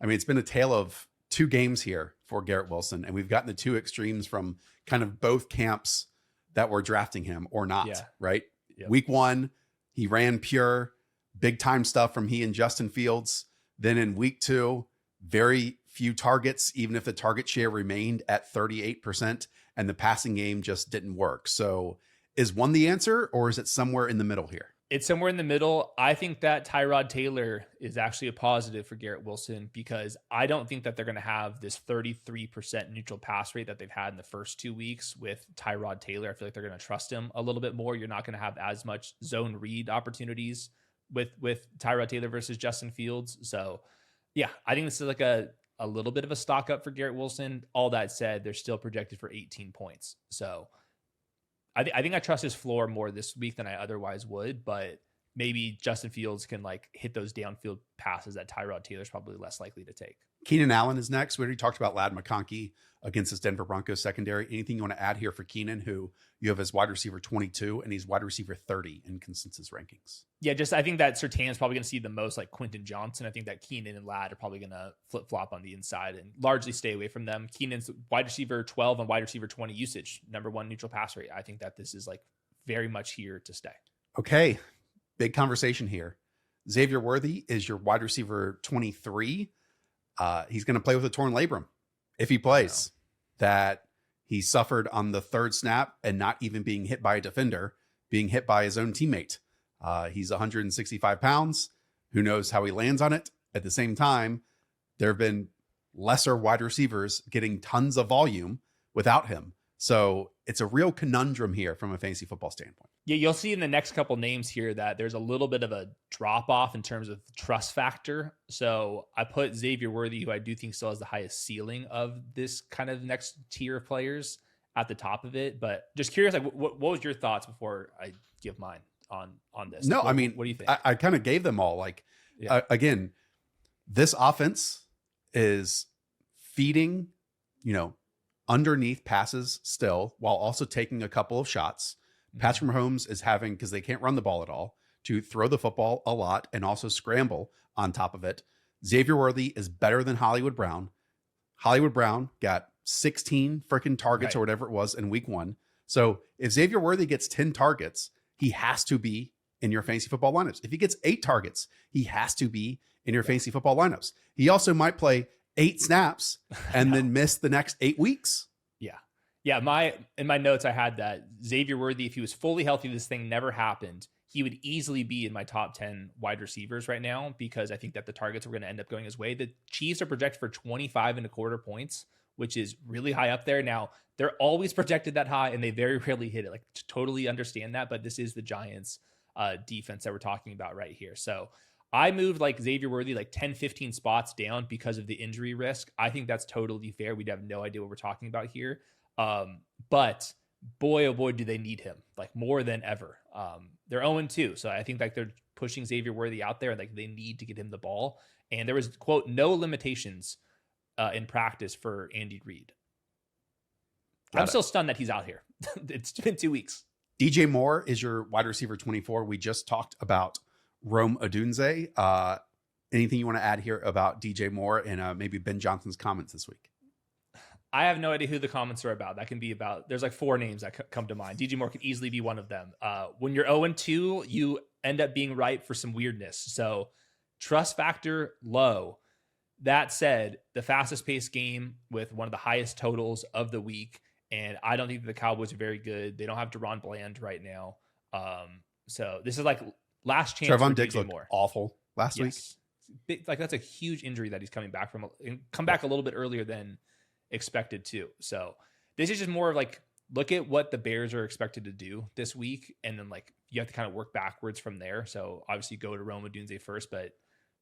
I mean, it's been a tale of 2 games here for Garrett Wilson, and we've gotten the 2 extremes from kind of both camps that were drafting him or not, right? Yep. Week 1, he ran pure, big time stuff from he and Justin Fields. Then in week 2, very few targets, even if the target share remained at 38% and the passing game just didn't work. So is 1 the answer, or is it somewhere in the middle here? It's somewhere in the middle. I think that Tyrod Taylor is actually a positive for Garrett Wilson because I don't think that they're going to have this 33% neutral pass rate that they've had in the first 2 weeks with Tyrod Taylor. I feel like they're going to trust him a little bit more. You're not going to have as much zone read opportunities with Tyrod Taylor versus Justin Fields. So yeah, I think this is like a little bit of a stock up for Garrett Wilson. All that said, they're still projected for 18 points. So I think I trust his floor more this week than I otherwise would, but maybe Justin Fields can like hit those downfield passes that Tyrod Taylor's probably less likely to take. Keenan Allen is next. We already talked about Lad McConkey against this Denver Broncos secondary. Anything you want to add here for Keenan, who you have as wide receiver 22 and he's wide receiver 30 in consensus rankings? Yeah, I think that Surtain's probably going to see the most like Quentin Johnson. I think that Keenan and Lad are probably going to flip-flop on the inside and largely stay away from them. Keenan's wide receiver 12 and wide receiver 20 usage, number 1 neutral pass rate. I think that this is like very much here to stay. Okay, big conversation here. Xavier Worthy is your wide receiver 23. He's going to play with a torn labrum if he plays. That he suffered on the 3rd snap and not even being hit by a defender, being hit by his own teammate. He's 165 pounds. Who knows how he lands on it? At the same time, there have been lesser wide receivers getting tons of volume without him. So it's a real conundrum here from a fantasy football standpoint. Yeah, you'll see in the next couple names here that there's a little bit of a drop off in terms of trust factor. So I put Xavier Worthy, who I do think still has the highest ceiling of this kind of next tier of players, at the top of it. But just curious, like what was your thoughts before I give mine on this? No, what, I mean, what do you think? I kind of gave them all. Like, again, this offense is feeding, underneath passes still, while also taking a couple of shots. Patrick Mahomes is having, because they can't run the ball at all, to throw the football a lot and also scramble on top of it. Xavier Worthy is better than Hollywood Brown. Hollywood Brown got 16 freaking targets or whatever it was in week 1. So if Xavier Worthy gets 10 targets, he has to be in your fantasy football lineups. If he gets 8 targets, he has to be in your fantasy football lineups. He also might play 8 snaps and then miss the next 8 weeks. Yeah, in my notes, I had that Xavier Worthy, if he was fully healthy, this thing never happened, he would easily be in my top 10 wide receivers right now because I think that the targets were going to end up going his way. The Chiefs are projected for 25.25 points, which is really high up there. Now, they're always projected that high, and they very rarely hit it. Like, totally understand that, but this is the Giants' defense that we're talking about right here. So I moved like Xavier Worthy like 10, 15 spots down because of the injury risk. I think that's totally fair. We'd have no idea what we're talking about here. But boy, oh boy, do they need him like more than ever. They're 0-2. So I think like they're pushing Xavier Worthy out there. Like they need to get him the ball. And there was, quote, no limitations in practice for Andy Reid. Got I'm it. still stunned that he's out here. It's been 2 weeks. DJ Moore is your wide receiver 24. We just talked about Rome Odunze. Anything you want to add here about DJ Moore and maybe Ben Johnson's comments this week? I have no idea who the comments are about. That can be about, there's like 4 names that come to mind. DJ Moore could easily be one of them. When you're 0-2, you end up being right for some weirdness. So trust factor low. That said, the fastest paced game with one of the highest totals of the week. And I don't think the Cowboys are very good. They don't have Deron Bland right now. So this is like last chance Trevon for Diggs DJ looked Moore. awful last week. Big, like that's a huge injury that he's coming back from, and come back a little bit earlier than expected too. So this is just more of like, look at what the Bears are expected to do this week, and then like you have to kind of work backwards from there. So obviously go to Rome Odunze first, but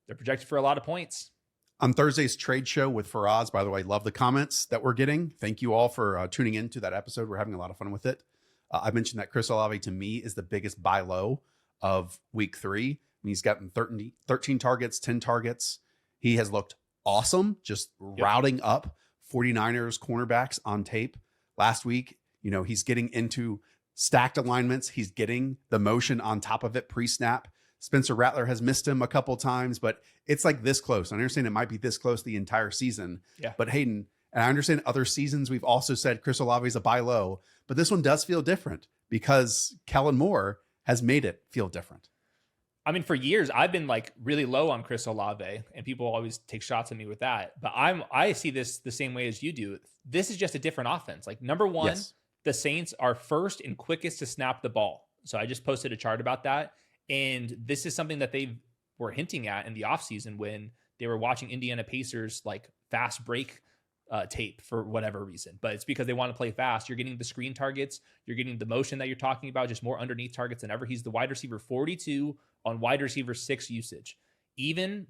they're projected for a lot of points. On Thursday's trade show with Faraz, by the way, love the comments that we're getting. Thank you all for tuning in to that episode. We're having a lot of fun with it. I mentioned that Chris Olave to me is the biggest buy low of week 3. He's gotten 13 targets, 10 targets. He has looked awesome, just routing up 49ers cornerbacks on tape last week. You know, he's getting into stacked alignments. He's getting the motion on top of it pre-snap. Spencer Rattler has missed him a couple times, but it's like this close. I understand it might be this close the entire season. Yeah. But Hayden, and I understand other seasons we've also said Chris Olave is a buy low, but this one does feel different because Kellen Moore has made it feel different. I mean, for years, I've been like really low on Chris Olave, and people always take shots at me with that. But I see this the same way as you do. This is just a different offense. Like, number one, Yes. the Saints are first and quickest to snap the ball. So I just posted a chart about that. And this is something that they were hinting at in the offseason when they were watching Indiana Pacers like fast break tape for whatever reason. But it's because they want to play fast. You're getting the screen targets. You're getting the motion that you're talking about, just more underneath targets than ever. He's the wide receiver 42 on wide receiver 6 usage. Even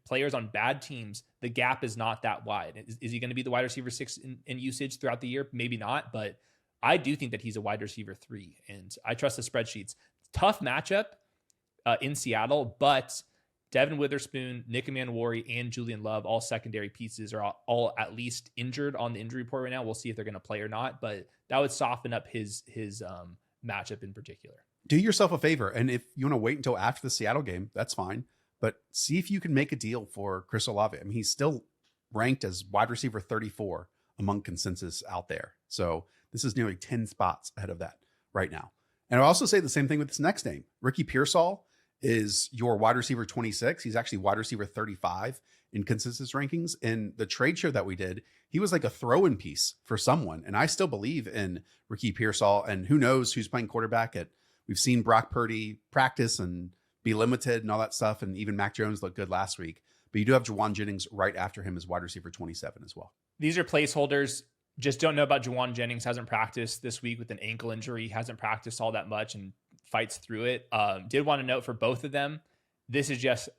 players on bad teams, the gap is not that wide. Is he going to be the wide receiver 6 in usage throughout the year? Maybe not, but I do think that he's a wide receiver 3, and I trust the spreadsheets. Tough matchup in Seattle, but Devin Witherspoon, Nick Manwari, and Julian Love, all secondary pieces, are all at least injured on the injury report right now. We'll see if they're going to play or not, but that would soften up his matchup in particular. Do yourself a favor, and if you want to wait until after the Seattle game, that's fine. But see if you can make a deal for Chris Olave. I mean, he's still ranked as wide receiver 34 among consensus out there. So this is nearly 10 spots ahead of that right now. And I'll also say the same thing with this next name. Ricky Pearsall is your wide receiver 26. He's actually wide receiver 35 in consensus rankings. In the trade show that we did, he was like a throw-in piece for someone. And I still believe in Ricky Pearsall, and who knows who's playing quarterback at. We've seen Brock Purdy practice and be limited and all that stuff. And even Mac Jones looked good last week. But you do have Jauan Jennings right after him as wide receiver 27 as well. These are placeholders. Just don't know about Jauan Jennings. Hasn't practiced this week with an ankle injury. Hasn't practiced all that much and fights through it. Did want to note for both of them, this is just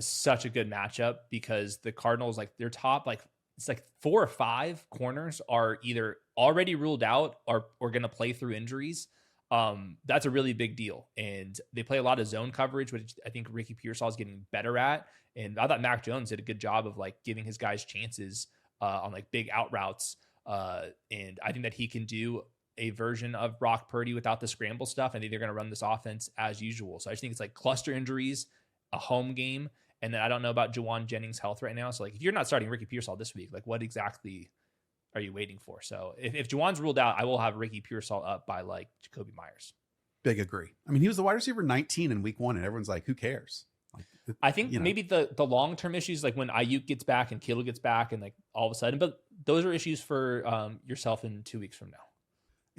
such a good matchup because the Cardinals, like their top, like it's like 4 or 5 corners are either already ruled out or going to play through injuries. That's a really big deal. And they play a lot of zone coverage, which I think Ricky Pearsall is getting better at. And I thought Mac Jones did a good job of like giving his guys chances on like big out routes. And I think that he can do a version of Brock Purdy without the scramble stuff. I think they're going to run this offense as usual. So I just think it's like cluster injuries, a home game. And then I don't know about Jauan Jennings' health right now. So like if you're not starting Ricky Pearsall this week, like what exactly are you waiting for? So if Jauan's ruled out, I will have Ricky Pearsall up by like Jakobi Meyers. Big agree. I mean, he was the wide receiver 19 in week 1 and everyone's like, who cares? Like, I think maybe the long-term issues, like when Ayuk gets back and Kittle gets back and like all of a sudden, but those are issues for yourself in 2 weeks from now.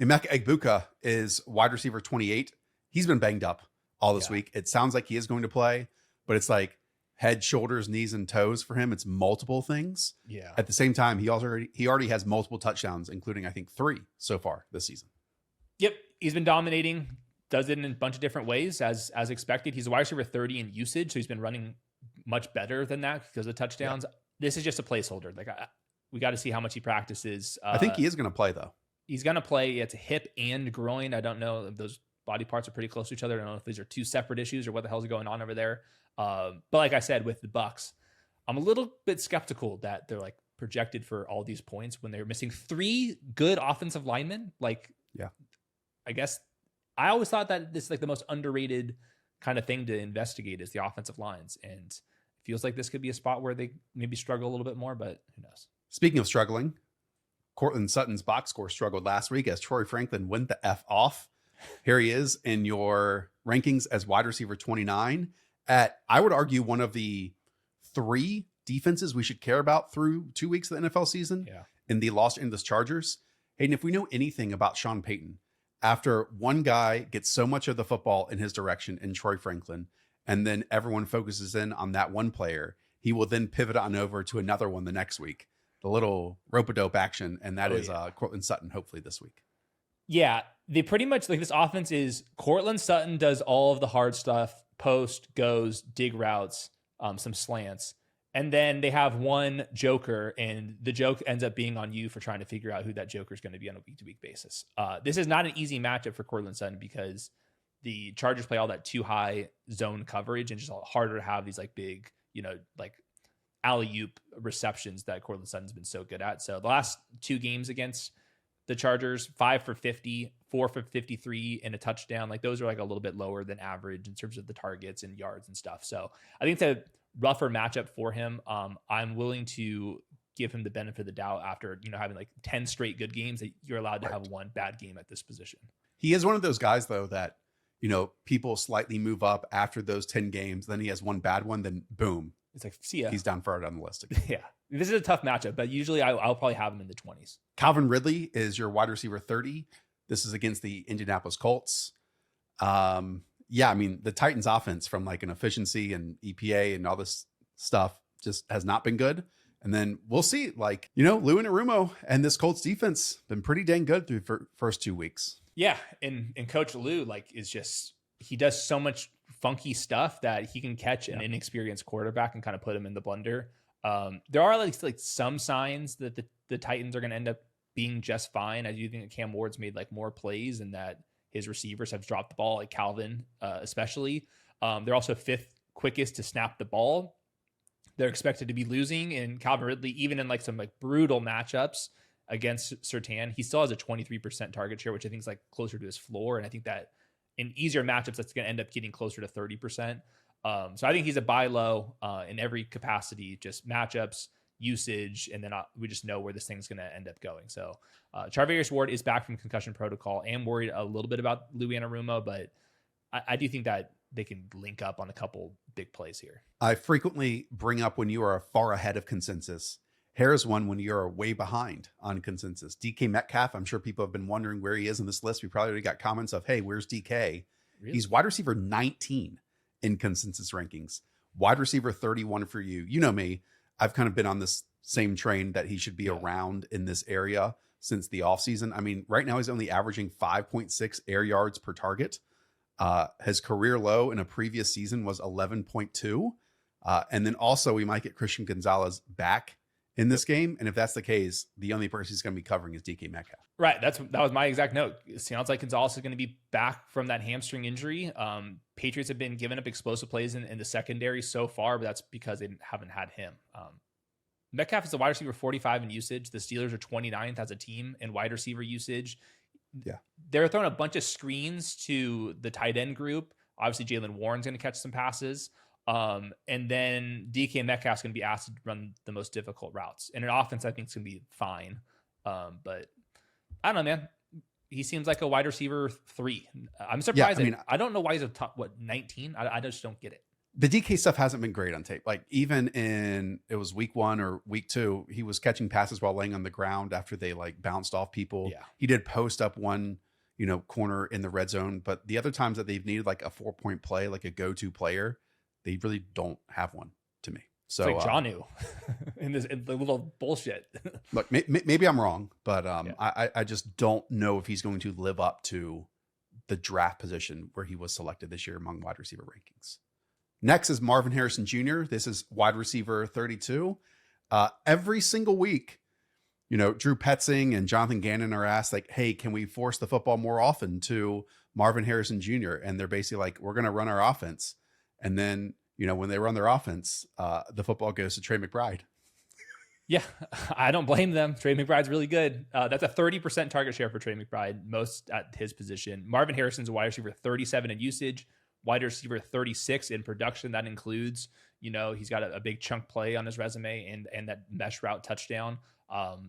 Emeka Egbuka is wide receiver 28. He's been banged up all this week. It sounds like he is going to play, but it's like head, shoulders, knees, and toes for him. It's multiple things. Yeah. At the same time, he already has multiple touchdowns, including I think 3 so far this season. Yep. He's been dominating, does it in a bunch of different ways as expected. He's a wide receiver 30 in usage. So he's been running much better than that because of touchdowns. Yeah. This is just a placeholder. Like we got to see how much he practices. I think he is going to play though. He's going to play. It's a hip and groin. I don't know if those body parts are pretty close to each other. I don't know if these are 2 separate issues or what the hell's going on over there. But like I said, with the Bucs, I'm a little bit skeptical that they're like projected for all these points when they're missing 3 good offensive linemen. Like, yeah, I guess I always thought that this is like the most underrated kind of thing to investigate is the offensive lines. And it feels like this could be a spot where they maybe struggle a little bit more, but who knows? Speaking of struggling, Courtland Sutton's box score struggled last week as Troy Franklin went the F off. Here he is in your rankings as wide receiver 29 at, I would argue, one of the 3 defenses we should care about through 2 weeks of the NFL season. Yeah. In the Los Angeles Chargers. Hayden, if we know anything about Sean Payton, after one guy gets so much of the football in his direction in Troy Franklin, and then everyone focuses in on that one player, he will then pivot on over to another one the next week. The little rope-a-dope action, and that is Courtland Sutton, hopefully this week. Yeah, they pretty much like this offense is Courtland Sutton does all of the hard stuff, post, goes, dig routes, some slants. And then they have one joker, and the joke ends up being on you for trying to figure out who that joker is going to be on a week-to-week basis. This is not an easy matchup for Courtland Sutton because the Chargers play all that too high zone coverage and just harder to have these like big, like alley-oop receptions that Courtland Sutton's been so good at. So the last 2 games against the Chargers, 5 for 50, 4 for 53, and a touchdown. Like those are like a little bit lower than average in terms of the targets and yards and stuff. So I think it's a rougher matchup for him. I'm willing to give him the benefit of the doubt after, having like 10 straight good games that you're allowed to have one bad game at this position. He is one of those guys though, that, people slightly move up after those 10 games. Then he has one bad one, then boom. It's like, see ya. He's down far down the list again. Yeah. This is a tough matchup, but usually I'll probably have him in the 20s. Calvin Ridley is your wide receiver 30. This is against the Indianapolis Colts. Yeah, I mean, the Titans offense from like an efficiency and EPA and all this stuff just has not been good. And then we'll see, like, Lou Anarumo and this Colts defense been pretty dang good through the first 2 weeks. Yeah. And Coach Lou, he does so much funky stuff that he can catch an inexperienced quarterback and kind of put him in the blender. There are like some signs that the Titans are going to end up being just fine. I do think that Cam Ward's made like more plays and that his receivers have dropped the ball, like Calvin, especially. They're also 5th quickest to snap the ball. They're expected to be losing, and Calvin Ridley, even in like some like brutal matchups against Surtain, he still has a 23% target share, which I think is like closer to his floor. And I think that in easier matchups, that's going to end up getting closer to 30%. So I think he's a buy low in every capacity, just matchups, usage, and then we just know where this thing's going to end up going. So Charvarius Ward is back from concussion protocol. I am worried a little bit about Lou Anarumo, but I do think that they can link up on a couple big plays here. I frequently bring up when you are far ahead of consensus. Here's one when you're way behind on consensus. DK Metcalf, I'm sure people have been wondering where he is in this list. We probably already got comments of, hey, where's DK? Really? He's wide receiver 19 in consensus rankings. Wide receiver 31 for you. You know me. I've kind of been on this same train that he should be around in this area since the offseason. I mean, right now he's only averaging 5.6 air yards per target. His career low in a previous season was 11.2. And then also we might get Christian Gonzalez back in this game. And if that's the case, the only person he's going to be covering is DK Metcalf. Right. That was my exact note. It sounds like Gonzalez is going to be back from that hamstring injury. Patriots have been giving up explosive plays in the secondary so far, but that's because they haven't had him. Metcalf is a wide receiver 45 in usage. The Steelers are 29th as a team in wide receiver usage. Yeah. They're throwing a bunch of screens to the tight end group. Obviously, Jaylen Warren's going to catch some passes. And then DK Metcalf's going to be asked to run the most difficult routes. In an offense, I think it's going to be fine. But I don't know, man. He seems like a wide receiver 3. I'm surprised. Yeah, I don't know why he's a top, 19? I just don't get it. The DK stuff hasn't been great on tape. Like even it was week 1 or week 2, he was catching passes while laying on the ground after they like bounced off people. Yeah. He did post up one, corner in the red zone, but the other times that they've needed like a 4-point play, like a go-to player, they really don't have one to me. So it's like Janu in the little bullshit. Look, maybe I'm wrong, but I just don't know if he's going to live up to the draft position where he was selected this year among wide receiver rankings. Next is Marvin Harrison Jr. This is wide receiver 32. Every single week, Drew Petzing and Jonathan Gannon are asked like, hey, can we force the football more often to Marvin Harrison Jr.? And they're basically like, we're going to run our offense. And then, when they run their offense, the football goes to Trey McBride. Yeah, I don't blame them. Trey McBride's really good. That's a 30% target share for Trey McBride, most at his position. Marvin Harrison's a wide receiver 37 in usage, wide receiver 36 in production. That includes, he's got a big chunk play on his resume and that mesh route touchdown.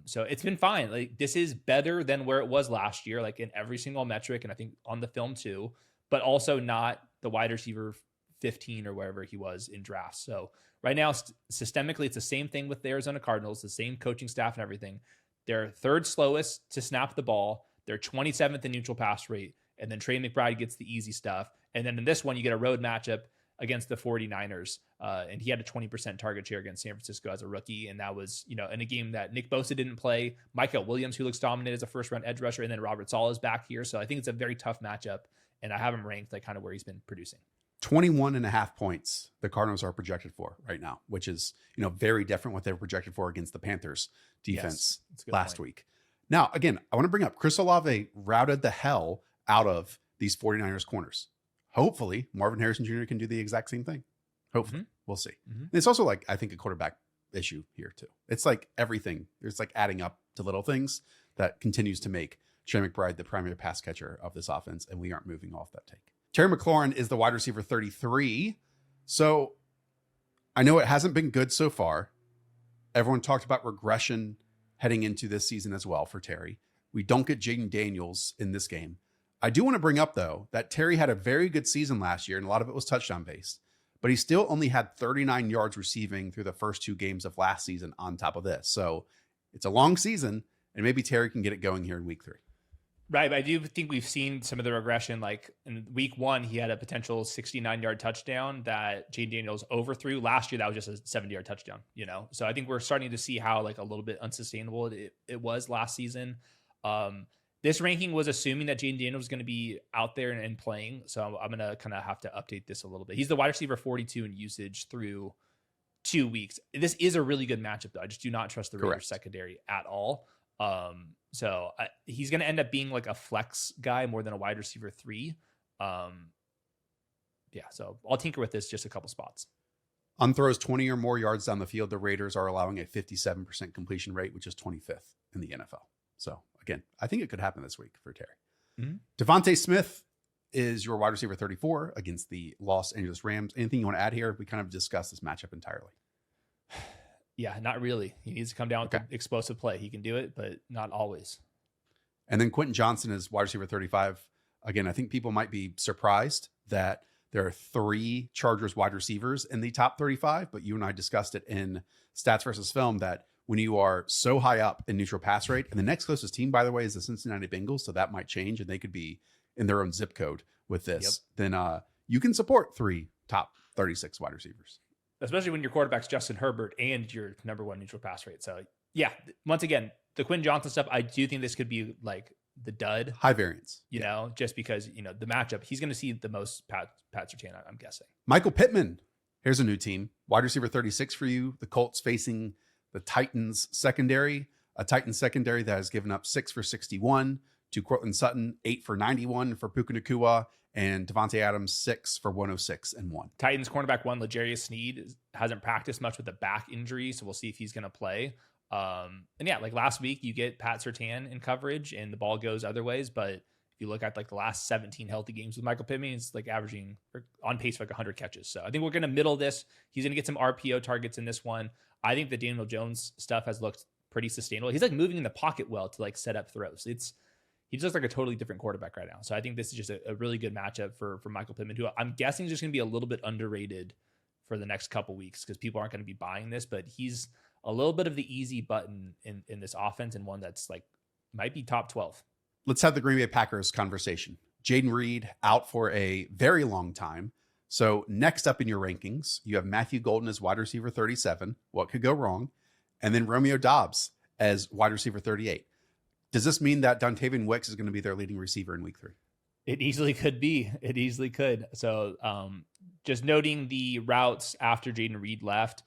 So it's been fine. Like, this is better than where it was last year, like in every single metric, and I think on the film too, but also not the wide receiver 15 or wherever he was in drafts. So right now, systemically, it's the same thing with the Arizona Cardinals, the same coaching staff and everything. They're third slowest to snap the ball. They're 27th in neutral pass rate. And then Trey McBride gets the easy stuff. And then in this one, you get a road matchup against the 49ers. And he had a 20% target share against San Francisco as a rookie. And that was, in a game that Nick Bosa didn't play. Michael Williams, who looks dominant as a first-round edge rusher. And then Robert Saleh is back here. So I think it's a very tough matchup. And I have him ranked like kind of where he's been producing. 21.5 points the Cardinals are projected for right now, which is, very different what they were projected for against the Panthers defense last week. Now, again, I want to bring up Chris Olave routed the hell out of these 49ers corners. Hopefully, Marvin Harrison Jr. can do the exact same thing. Hopefully. We'll see. And it's also I think a quarterback issue here too. It's like everything. There's adding up to little things that continues to make Trey McBride the primary pass catcher of this offense, and we aren't moving off that take. Terry McLaurin is the wide receiver 33. So I know it hasn't been good so far. Everyone talked about regression heading into this season as well for Terry. We don't get Jaden Daniels in this game. I do want to bring up, though, that Terry had a very good season last year, and a lot of it was touchdown based, but he still only had 39 yards receiving through the first 2 games of last season on top of this. So it's a long season, and maybe Terry can get it going here in week 3. Right, but I do think we've seen some of the regression. Like in week 1, he had a potential 69-yard touchdown that Jaden Daniels overthrew. Last year, that was just a 70-yard touchdown, So I think we're starting to see how a little bit unsustainable it was last season. This ranking was assuming that Jaden Daniels was going to be out there and playing. So I'm going to kind of have to update this a little bit. He's the wide receiver 42 in usage through 2 weeks. This is a really good matchup, though. I just do not trust the Raiders secondary at all. So he's going to end up being a flex guy more than a wide receiver 3. So I'll tinker with this just a couple spots. On throws 20 or more yards down the field, the Raiders are allowing a 57% completion rate, which is 25th in the NFL. So again, I think it could happen this week for Terry. Davante Smith is your wide receiver 34 against the Los Angeles Rams. Anything you want to add here? We kind of discussed this matchup entirely. Yeah, not really. He needs to come down with the explosive play. He can do it, but not always. And then Quentin Johnson is wide receiver 35. Again, I think people might be surprised that there are 3 Chargers wide receivers in the top 35, but you and I discussed it in Stats versus Film that when you are so high up in neutral pass rate, and the next closest team, by the way, is the Cincinnati Bengals, so that might change, and they could be in their own zip code with this, then you can support 3 top 36 wide receivers. Especially when your quarterback's Justin Herbert and your number 1 neutral pass rate. So yeah, once again, the Quinn Johnson stuff, I do think this could be the dud. High variance. Just because, the matchup, he's going to see the most Pat Surtain, I'm guessing. Michael Pittman, here's a new team. Wide receiver 36 for you. The Colts facing the Titans secondary. A Titans secondary that has given up 6 for 61 to Courtland Sutton, 8 for 91 for Puka Nacua, and Davante Adams 6 for 106 and 1. Titans cornerback 1, L'Jarius Sneed, hasn't practiced much with a back injury, so we'll see if he's going to play. And yeah, last week you get Pat Surtain in coverage and the ball goes other ways, but if you look at the last 17 healthy games with Michael Pittman, it's averaging on pace for 100 catches. So I think we're going to middle this. He's going to get some RPO targets in this one. I think the Daniel Jones stuff has looked pretty sustainable. He's moving in the pocket well to set up throws. He just looks like a totally different quarterback right now. So I think this is just a really good matchup for Michael Pittman, who I'm guessing is just going to be a little bit underrated for the next couple weeks because people aren't going to be buying this, but he's a little bit of the easy button in this offense and one that's might be top 12. Let's have the Green Bay Packers conversation. Jaden Reed out for a very long time. So next up in your rankings, you have Matthew Golden as wide receiver 37. What could go wrong? And then Romeo Doubs as wide receiver 38. Does this mean that Dontavian Wicks is going to be their leading receiver in week 3? It easily could be. It easily could. So just noting the routes after Jaden Reed left,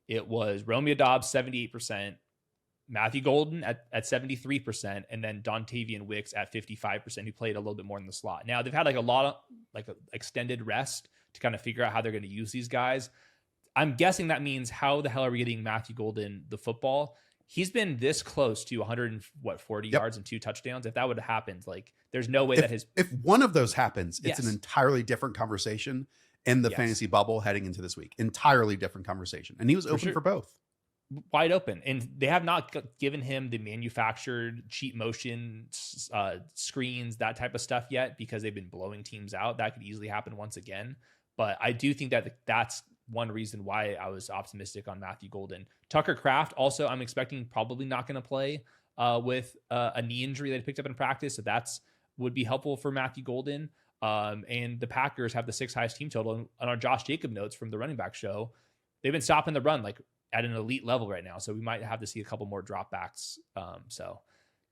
it was Romeo Doubs, 78%, Matthew Golden at 73%, and then Dontavian Wicks at 55%, who played a little bit more in the slot. Now, they've had a lot of extended rest to kind of figure out how they're going to use these guys. I'm guessing that means how the hell are we getting Matthew Golden the football? He's been this close to 140 yards and 2 touchdowns. If that would have happened, like there's no way that if one of those happens, it's Yes. an entirely different conversation in the fantasy bubble heading into this week. Entirely different conversation. And he was open for both. Wide open. And they have not given him the manufactured cheat motion screens, that type of stuff yet, because they've been blowing teams out. That could easily happen once again. But I do think that that's one reason why I was optimistic on Matthew Golden. Tucker Kraft, also, I'm expecting probably not going to play with a knee injury that he picked up in practice. So that's would be helpful for Matthew Golden. And the Packers have the 6th highest team total. And on our Josh Jacob notes from the running back show, they've been stopping the run like at an elite level right now. So we might have to see a couple more dropbacks. So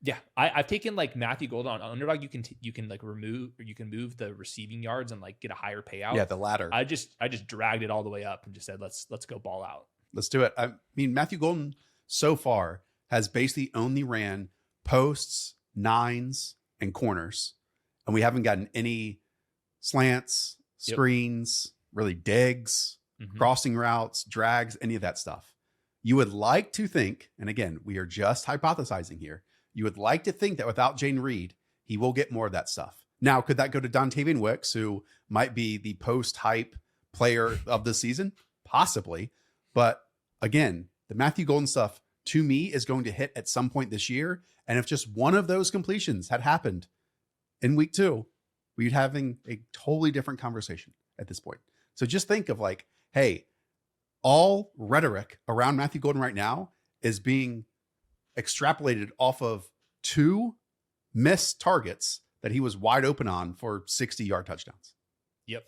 yeah, I've taken like Matthew Golden on underdog. You can like remove, or you can move the receiving yards and like get a higher payout. Yeah, the ladder. I just dragged it all the way up and just said, let's go ball out. Let's do it. I mean, Matthew Golden so far has basically only ran posts, nines, and corners. And we haven't gotten any slants, screens, really digs, crossing routes, drags, any of that stuff. You would like to think, and again, we are just hypothesizing here, you would like to think that without Jane Reed, he will get more of that stuff. Now, could that go to Dontavian Wicks, who might be the post-hype player of the season? Possibly. But again, the Matthew Golden stuff, to me, is going to hit at some point this year. And if just one of those completions had happened in week 2, we'd having a totally different conversation at this point. So just think of like, hey, all rhetoric around Matthew Golden right now is being extrapolated off of 2 missed targets that he was wide open on for 60-yard touchdowns. Yep.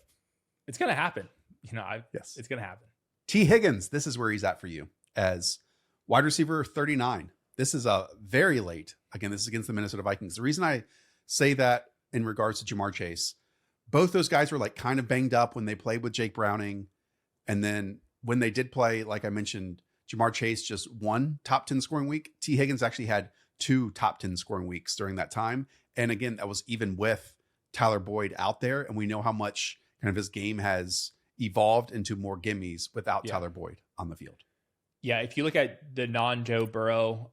It's going to happen. Yes, it's going to happen. T. Higgins, this is where he's at for you as wide receiver 39. This is a very late. Again, this is against the Minnesota Vikings. The reason I say that in regards to Jamar Chase, both those guys were like kind of banged up when they played with Jake Browning. And then when they did play, like I mentioned, Jamar Chase just 1 top 10 scoring week. T. Higgins actually had 2 top 10 scoring weeks during that time. And again, that was even with Tyler Boyd out there. And we know how much kind of his game has evolved into more gimmies without Tyler Boyd on the field. Yeah, if you look at the non-Joe Burrow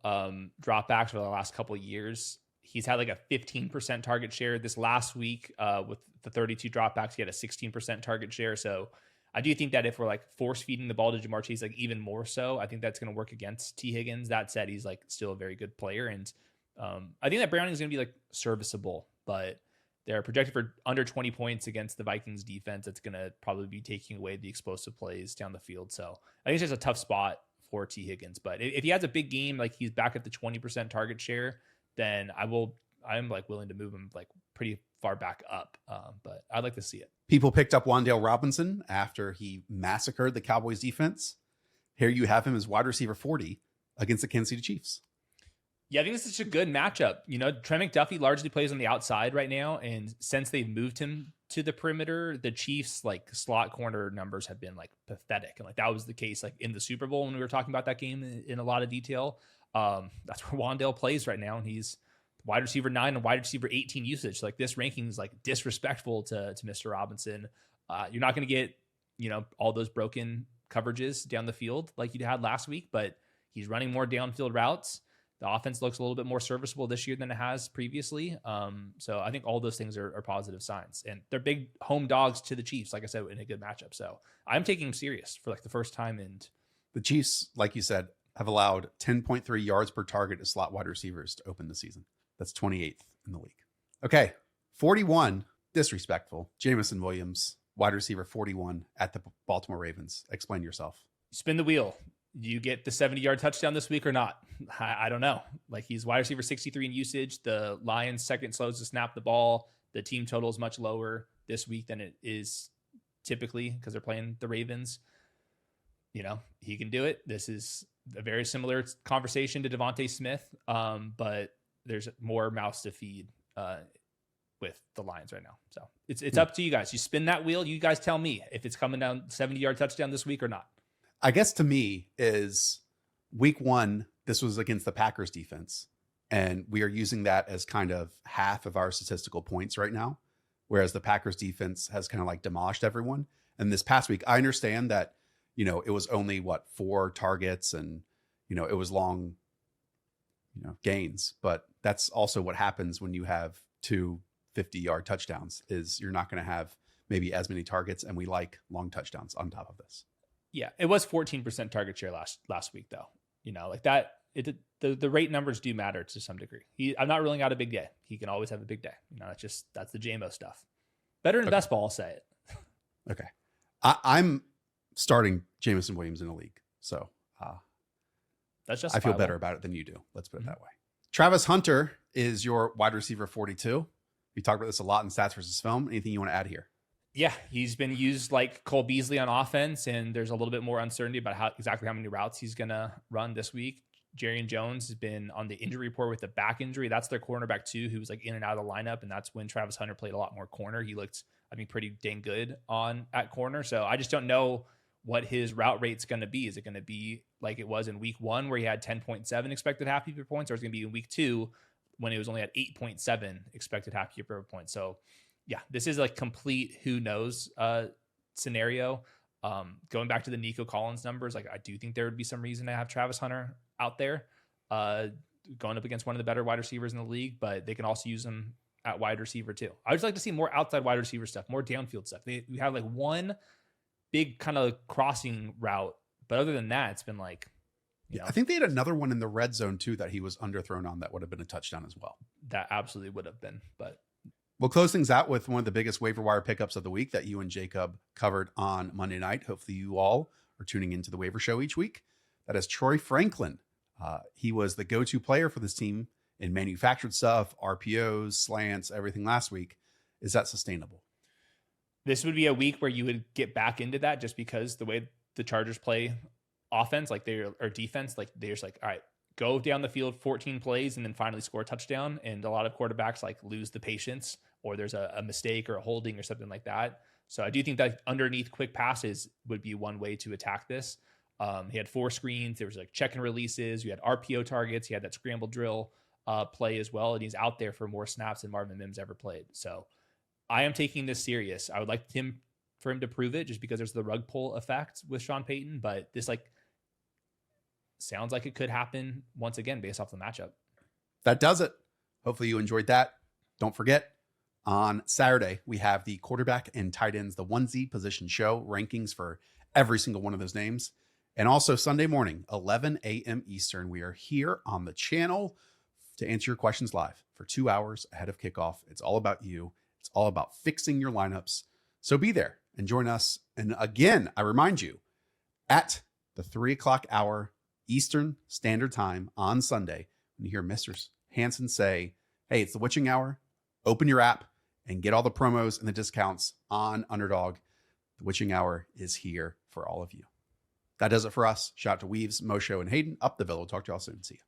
dropbacks for the last couple of years, he's had like a 15% target share. This last week with the 32 dropbacks, he had a 16% target share. So I do think that if we're like force feeding the ball to Jamar Chase, like even more so, I think that's going to work against T. Higgins. That said, he's like still a very good player. And I think that Browning is going to be like serviceable, but they're projected for under 20 points against the Vikings defense. That's going to probably be taking away the explosive plays down the field. So I think it's just a tough spot for T. Higgins. But if he has a big game, like he's back at the 20% target share, then I'm like willing to move him like pretty far back up. But I'd like to see it. People picked up Wan'Dale Robinson after he massacred the Cowboys defense. Here you have him as wide receiver 40 against the Kansas City Chiefs. Yeah, I think this is such a good matchup. Trent McDuffie largely plays on the outside right now. And since they've moved him to the perimeter, the Chiefs like slot corner numbers have been like pathetic. And like that was the case like in the Super Bowl when we were talking about that game in a lot of detail. That's where Wan'Dale plays right now. And he's wide receiver 9 and wide receiver 18 usage. Like this ranking is like disrespectful to Mr. Robinson. You're not going to get, all those broken coverages down the field like you had last week, but he's running more downfield routes. The offense looks a little bit more serviceable this year than it has previously. So I think all those things are positive signs, and they're big home dogs to the Chiefs, like I said, in a good matchup. So I'm taking them serious for like the first time. And the Chiefs, like you said, have allowed 10.3 yards per target to slot wide receivers to open the season. That's 28th in the league. Okay. 41, disrespectful. Jameson Williams, wide receiver 41 at the Baltimore Ravens. Explain yourself. Spin the wheel. Do you get the 70-yard touchdown this week or not? I don't know. Like he's wide receiver 63 in usage. The Lions second slows to snap the ball. The team total is much lower this week than it is typically because they're playing the Ravens. He can do it. This is a very similar conversation to Devontae Smith, but there's more mouths to feed with the Lions right now. So it's up to you guys. You spin that wheel. You guys tell me if it's coming down 70-yard touchdown this week or not. I guess to me is week 1, this was against the Packers defense. And we are using that as kind of half of our statistical points right now. Whereas the Packers defense has kind of like demolished everyone. And this past week, I understand that, it was only 4 targets and, it was long, gains, but that's also what happens when you have 2 50-yard touchdowns is you're not going to have maybe as many targets. And we like long touchdowns on top of this. Yeah. It was 14% target share last week though. Like that, the rate numbers do matter to some degree. I'm not ruling out a big day. He can always have a big day. That's the JMO stuff. Better than best ball, I'll say it. Okay. I'm starting Jameson Williams in the league. So that's just, I feel better about it than you do. Let's put it that way. Travis Hunter is your wide receiver 42. We talked about this a lot in Stats versus Film. Anything you want to add here? Yeah, he's been used like Cole Beasley on offense, and there's a little bit more uncertainty about exactly how many routes he's going to run this week. Jarian Jones has been on the injury report with a back injury. That's their cornerback too, who was like in and out of the lineup, and that's when Travis Hunter played a lot more corner. He looked, pretty dang good at corner. So I just don't know what his route rate's going to be. Is it going to be like it was in week 1 where he had 10.7 expected half PPR points, or is it going to be in week 2 when it was only at 8.7 expected half PPR points? So yeah, this is like complete who knows scenario. Going back to the Nico Collins numbers, like I do think there would be some reason to have Travis Hunter out there going up against one of the better wide receivers in the league, but they can also use him at wide receiver too. I would just like to see more outside wide receiver stuff, more downfield stuff. We have like one big kind of crossing route, but other than that, it's been like, I think they had another one in the red zone too that he was underthrown on that would have been a touchdown as well. That absolutely would have been, but we'll close things out with one of the biggest waiver wire pickups of the week that you and Jacob covered on Monday night. Hopefully you all are tuning into the waiver show each week. That is Troy Franklin. He was the go-to player for this team in manufactured stuff, RPOs, slants, everything last week. Is that sustainable? This would be a week where you would get back into that just because the way the Chargers play offense, or defense, like they're just like, all right, go down the field 14 plays and then finally score a touchdown. And a lot of quarterbacks like lose the patience, or there's a mistake or a holding or something like that. So I do think that underneath quick passes would be one way to attack this. He had 4 screens. There was like check and releases. You had RPO targets. He had that scramble drill play as well. And he's out there for more snaps than Marvin Mims ever played. So I am taking this serious. I would like for him to prove it just because there's the rug pull effect with Sean Payton, but this like sounds like it could happen once again based off the matchup. That does it. Hopefully you enjoyed that. Don't forget, on Saturday, we have the quarterback and tight ends, the 1Z position show rankings for every single one of those names. And also Sunday morning, 11 a.m. Eastern, we are here on the channel to answer your questions live for 2 hours ahead of kickoff. It's all about you. It's all about fixing your lineups. So be there and join us. And again, I remind you, at the 3 o'clock hour Eastern Standard Time on Sunday, when you hear Mr. Hansen say, hey, it's the witching hour, open your app and get all the promos and the discounts on Underdog. The witching hour is here for all of you. That does it for us. Shout out to Weaves, Mosho, and Hayden. Up the Villa. We'll talk to y'all soon. See ya.